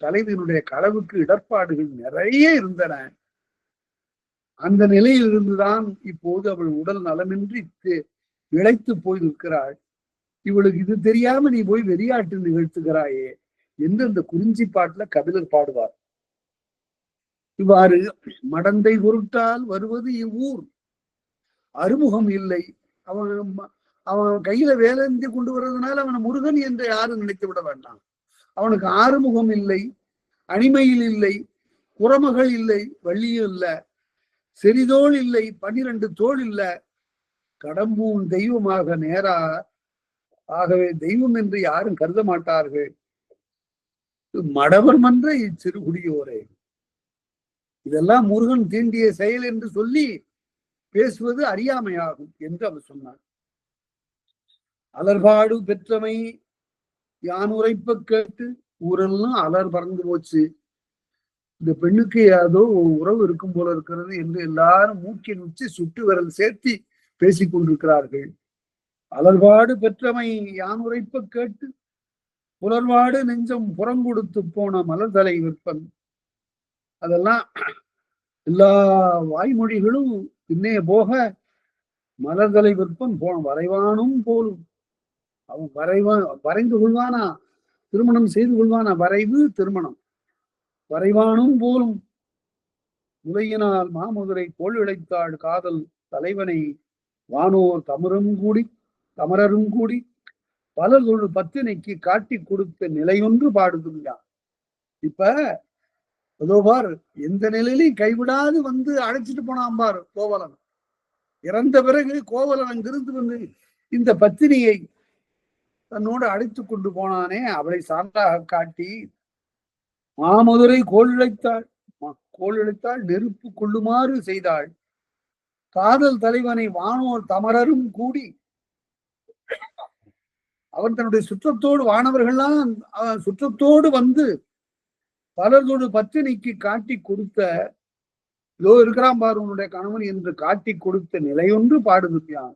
தலைவனுடைய களவுக்கு இடர்பாடுகள் நிறைய இருந்தன. அந்த நிலையில் இருந்துதான் இப்போது அவள் உடல் நலமின்றி இழைத்து போய் நிற்கிறாள். இவளுக்கு இது தெரியாம நீ போய் வெறியாட்டு நிகழ்த்துகிறாயே என்று அந்த குறிஞ்சி பாட்டுல கபிலர் பாடுவார். இவ்வாறு மடந்தை பொருட்டால் வருவது இவ்வூர், அறுமுகம் இல்லை. அவன் அவன் கையில வேலேந்தி கொண்டு வர்றதுனால அவனை முருகன் என்று யாரும் நினைத்து விட வேண்டாம். அவனுக்கு ஆறுமுகம் இல்லை, அணிமையில் இல்லை, குறமகள் இல்லை, வள்ளியும் இல்லை, செறிதோள் இல்லை, 12 தோள் இல்லை, கடம்பூன் தெய்வமாக நேரா. ஆகவே தெய்வம் என்று யாரும் கருத மாட்டார்கள். மடவர் மன்ற இச்சிறுகுடியோரே, இதெல்லாம் முருகன் தீண்டிய செயல் என்று சொல்லி பேசுவது அறியாமையாகும் என்று அவர் சொன்னார். அலர்பாடு பெற்றமை யான் உரைப்ப கேட்டு ஊரெல்லாம் அலர் பறந்து போச்சு. இந்த பெண்ணுக்கு ஏதோ உறவு இருக்கும் போல இருக்கிறது என்று எல்லாரும் மூக்கின் உச்சி சுட்டு விரல் சேர்த்தி பேசிக் கொண்டிருக்கிறார்கள். அலர்பாடு பெற்றமை யான் உரைப்ப கேட்டு புலர்வாடு நெஞ்சம் புறங்கொடுத்து போன மலர்தலை விற்பன். அதெல்லாம் எல்லா வாய்மொழிகளும் பின்னே போக மலர்தலை விற்பன் போன வரைவானும் போலும். அவன் வரைந்து கொள்வானா, திருமணம் செய்து கொள்வானா, வரைவு திருமணம் வரைவானும் போலும். உலகினால் மாமுதுரை கோள் இழைத்தாள் காதல் தலைவனை வானோர் தமரரும் கூடி பலதொழு பத்தினைக்கு காட்டி கொடுத்த நிலையொன்று பாடுதுங்க. இப்ப அதோ பார், எந்த நிலையிலையும் கைவிடாது வந்து அழைச்சிட்டு போனான் பார் கோவலன். இறந்த பிறகு கோவலன் அங்கிருந்து வந்து இந்த பத்தினியை தன்னோடு அழைத்து கொண்டு போனானே, அவளை சான்றாக காட்டி மாமதுரை கோள் இழைத்தாள் நெருப்பு கொள்ளுமாறு செய்தாள். காதல் தலைவனை வானோர் தமரரும் கூடி, அவன் தன்னுடைய சுற்றத்தோடு, வானவர்கள்லாம் சுற்றத்தோடு வந்து பலரோடு பத்தினிக்கு காட்டி கொடுத்த, இதோ இருக்கிறான் பாரு உன்னுடைய கணவன் என்று காட்டி கொடுத்த நிலையொன்று பாடுகிறான்.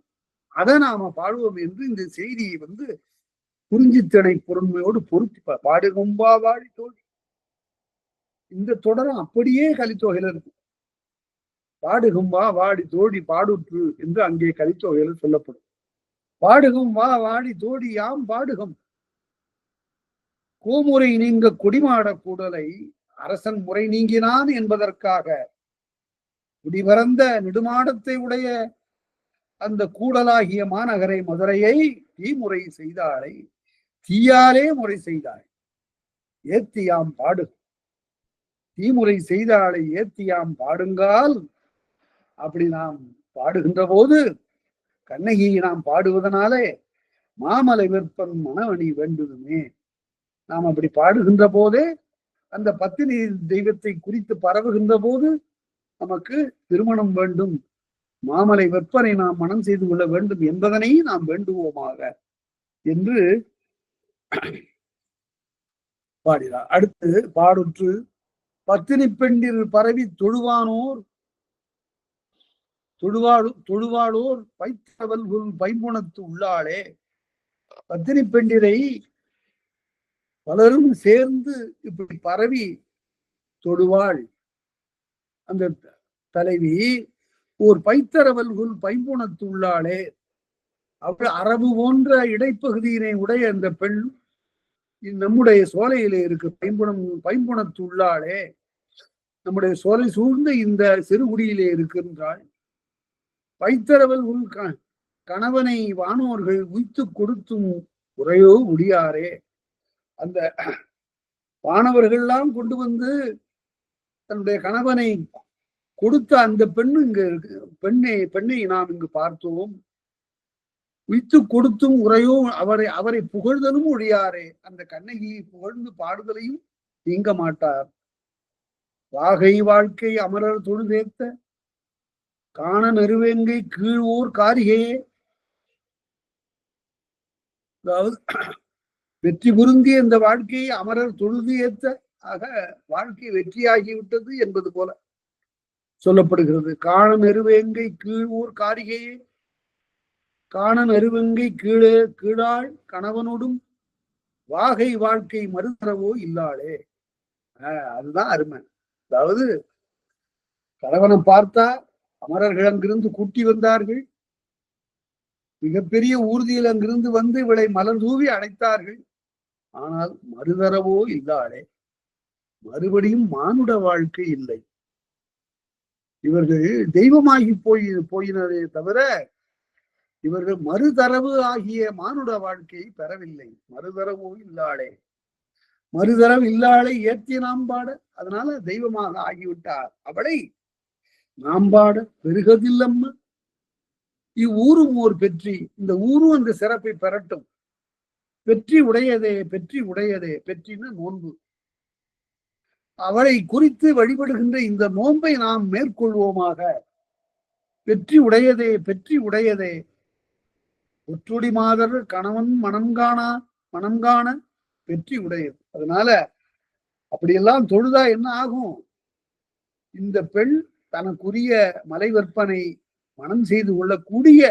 அதை நாம பாடுவோம் என்று இந்த செய்தியை வந்து குறிஞ்சித்திணை பொருண்மையோடு பொருத்தி பாடுகொம்பா வாடி தோழி. இந்த தொடரும் அப்படியே கலித்தொகையில இருக்கு. பாடுகொம்பா வாடி தோழி பாடுற்று என்று அங்கே கலித்தொகையில சொல்லப்படும். பாடுகம் வா வாடி தோடி யாம் பாடுகம் கோமுறை நீங்க குடிமாட கூடலை அரசன் முறை நீங்கினான் என்பதற்காக குடிபரந்த நெடுமாடத்தை உடைய அந்த கூடலாகிய மாநகரை மதுரையை தீமுறை செய்தாளை தீயாலே முறை செய்தாள். ஏத்தியாம் பாடு தீமுறை செய்தாளை ஏத்தியாம் பாடுங்கால். அப்படி நாம் பாடுகின்ற போது, கண்ணகியை நாம் பாடுவதனாலே மாமலை விற்பன் மணவணி வேண்டுமே. நாம் அப்படி பாடுகின்ற போதே அந்த பத்தினி தெய்வத்தை குறித்து பரவுகின்ற போது நமக்கு திருமணம் வேண்டும், மாமலை விற்பனை நாம் மனம் செய்து கொள்ள வேண்டும் என்பதனை நாம் வேண்டுவோமாக என்று பாடினார். அடுத்து பாடுற்று பத்தினி பெண்டில் பரவி தொழுவாளோர் பைத்தவல் பைம்புணத்து உள்ளாளே. பத்தினி பெண்டிரை பலரும் சேர்ந்து இப்படி பரவி தொழுவாள் அந்த தலைவி ஓர் பைத்தரவல்குள் பைம்புணத்து உள்ளாளே. அவள் அரபு போன்ற இடைப்பகுதியினை உடைய அந்த பெண் நம்முடைய சோலையிலே இருக்கு. பைம்புணத்து உள்ளாளே, நம்முடைய சோலை சூழ்ந்த இந்த சிறுகுடியிலே இருக்கின்றாள். பைத்தரவல் உள் கணவனை வானோர்கள் உய்த்து கொடுத்தும் உரையோ முடியாரே. அந்த வானவர்கள்லாம் கொண்டு வந்து தன்னுடைய கணவனை கொடுத்த அந்த பெண்ணு இங்க இருக்கு. பெண்ணை நாம் இங்கு பார்த்தோம். உய்த்து கொடுத்தும் உரையோ அவரை புகழ்தலும் ஒழியாரே. அந்த கண்ணகியை புகழ்ந்து பாடுதலையும் நீங்க மாட்டார். வாகை வாழ்க்கை அமரர் தொழுதேத்த காண நெருவேங்கை கீழ்வோர் காரிகையே. அதாவது வெற்றி பொருந்திய இந்த வாழ்க்கையை அமரர் தொழுது ஏத்த, ஆக வாழ்க்கை வெற்றியாகிவிட்டது என்பது போல சொல்லப்படுகிறது. காண நெருவேங்கை கீழ்வோர் காரிகையே. காண நெருவெங்கை கீழாள் கணவனோடும் வாகை வாழ்க்கை மறுதரவோ இல்லாளே. அதுதான் அருமை. அதாவது கணவனை பார்த்தா அமரர்கள் அங்கிருந்து கூட்டி வந்தார்கள். மிகப்பெரிய ஊர்தியில் அங்கிருந்து வந்து இவளை மலர் தூவி அடைத்தார்கள். ஆனால் மறுதரவோ இல்லாளே. மறுபடியும் மானுட வாழ்க்கை இல்லை. இவர்கள் தெய்வமாகி போயினரே தவிர இவர்கள் மறுதரவு ஆகிய மானுட வாழ்க்கையை பெறவில்லை. மறுதரவோ இல்லாளே, மறுதரவு இல்லாளை ஏற்றி நாம் பாட, அதனால தெய்வமாக ஆகிவிட்டார். அவளை நாம் பாட பெருகதில்லம்ம இவ்வூரும் ஓர் பெற்றி, இந்த ஊரும் அந்த சிறப்பை பெறட்டும். பெற்றி உடையதே, பெற்றி உடையதே, பெற்றின்னு நோன்பு. அவளை குறித்து வழிபடுகின்ற இந்த நோன்பை நாம் மேற்கொள்வோமாக. பெற்றி உடையதே, பெற்றி உடையதே, ஒற்றுடி மாதர் கணவன் மனம் காண வெற்றி உடையது. அதனால அப்படியெல்லாம் தொழுதா என்ன ஆகும்? இந்த பெண் தனக்குரிய மலை விற்பனை மனம் செய்து கொள்ளக்கூடிய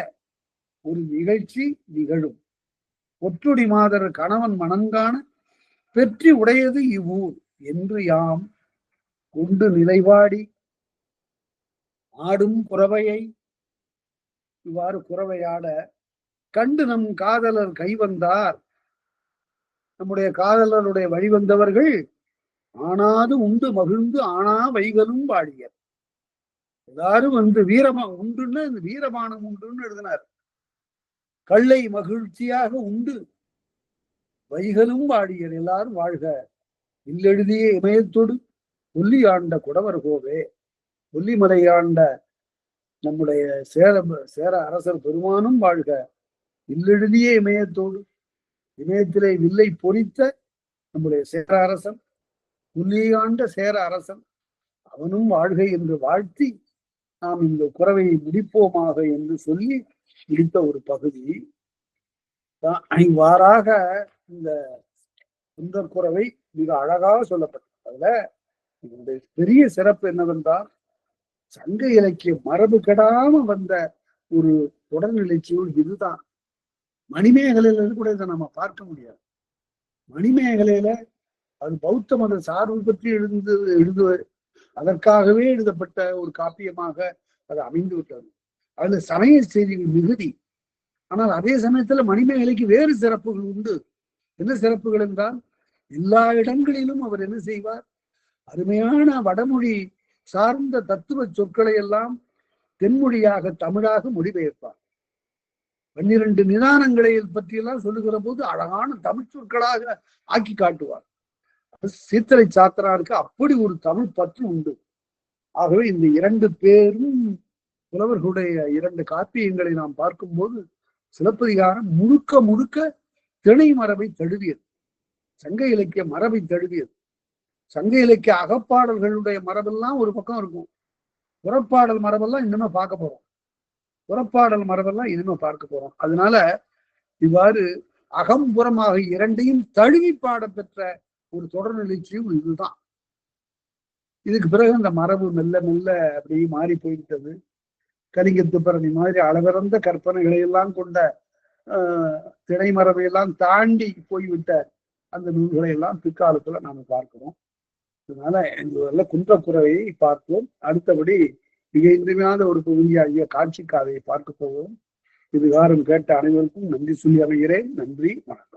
ஒரு நிகழ்ச்சி நிகழும். ஒற்றுடி மாதர் கணவன் மனங்காண பெற்றி உடையது இவ்வூர் என்று யாம் கொண்டு நிலைவாடி ஆடும் குறவையை, இவ்வாறு குறவையாட கண்டு நம் காதலர் கைவந்தார், நம்முடைய காதலருடைய வழிவந்தவர்கள் ஆனாது உண்டு மகிழ்ந்து ஆனா வைகளும் பாடியர். எல்லாரும் வீரமா உண்டுன்னு வீரபானம் உண்டுன்னு எழுதினார். கள்ளை மகிழ்ச்சியாக உண்டு வைகளும் பாடியர், எல்லாரும் வாழ்க. இல்லெழுதிய இமயத்தோடு ஒல்லி ஆண்ட குடவர் கோவே, ஒல்லிமலை ஆண்ட நம்முடைய சேர அரசர் பெருமானும் வாழ்க. இல்லெழுதிய இமயத்தோடு, இமயத்திலே வில்லை பொறித்த நம்முடைய சேர அரசன், புள்ளியாண்ட சேர அரசன் அவனும் வாழ்க என்று வாழ்த்தி நாம் இந்த குறவையை முடிப்போமாக என்று சொல்லி முடித்த ஒரு பகுதி. இவ்வாறாக இந்த சுந்தர் குறவை மிக அழகாக சொல்லப்பட்டது. அதுல இதனுடைய பெரிய சிறப்பு என்னவென்றால், சங்க இலக்கிய மரபு கெடாம வந்த ஒரு தொடர் நிகழ்ச்சியோடு இதுதான். மணிமேகலையில கூட இதை நம்ம பார்க்க முடியாது. மணிமேகலையில அது பௌத்த மத சார்பு பற்றி எழுது அதற்காகவே எழுதப்பட்ட ஒரு காப்பியமாக அது அமைந்து விட்டது. அதுல சமய செய்திகள் மிகுதி. ஆனால் அதே சமயத்துல மணிமேகலைக்கு வேறு சிறப்புகள் உண்டு. என்ன சிறப்புகள் என்றால், எல்லா இடங்களிலும் அவர் என்ன செய்வார்? அருமையான வடமொழி சார்ந்த தத்துவ சொற்களை எல்லாம் தென்மொழியாக தமிழாக மொழிபெயர்ப்பார். 12 நிதானங்களை பற்றியெல்லாம் சொல்லுகிற போது அழகான தமிழ் சொற்களாக ஆக்கி காட்டுவார். சீத்தலை சாத்தனாருக்கு அப்படி ஒரு தமிழ் பற்று உண்டு. ஆகவே இந்த 2 பேரும் புலவர்களுடைய 2 காப்பியங்களை நாம் பார்க்கும்போது, சிலப்பதிகாரம் முழுக்க முழுக்க திணை மரபை தழுவியது, சங்க இலக்கிய மரபை தழுவியது. சங்க இலக்கிய அகப்பாடல்களுடைய மரபெல்லாம் ஒரு பக்கம் இருக்கும், புறப்பாடல் மரபெல்லாம் இன்னுமே பார்க்க போறோம். புறப்பாடல் மரபெல்லாம் இனிமே பார்க்க போறோம். அதனால இவ்வாறு அகம்புறமாக 2ஐயும் தழுவி பாட பெற்ற ஒரு தொடர் நிகழ்ச்சியும் இதுதான். இதுக்கு பிறகு அந்த மரபு மெல்ல மெல்ல அப்படியே மாறி போய்விட்டது. கலிங்கத்து பரணி மாதிரி அளவிறந்த கற்பனைகளை எல்லாம் கொண்ட திணை மரபையெல்லாம் தாண்டி போய்விட்ட அந்த நூல்களை எல்லாம் பிற்காலத்துல நாம பார்க்கிறோம். அதனால இந்த குன்றக்குறவையை பார்ப்போம். அடுத்தபடி மிக இன்றியமையாத ஒரு பகுதியாகிய காட்சி காதையை பார்க்க போவோம். இதுகாரம் கேட்ட அனைவருக்கும் நன்றி சொல்லி அமைகிறேன். நன்றி, வணக்கம்.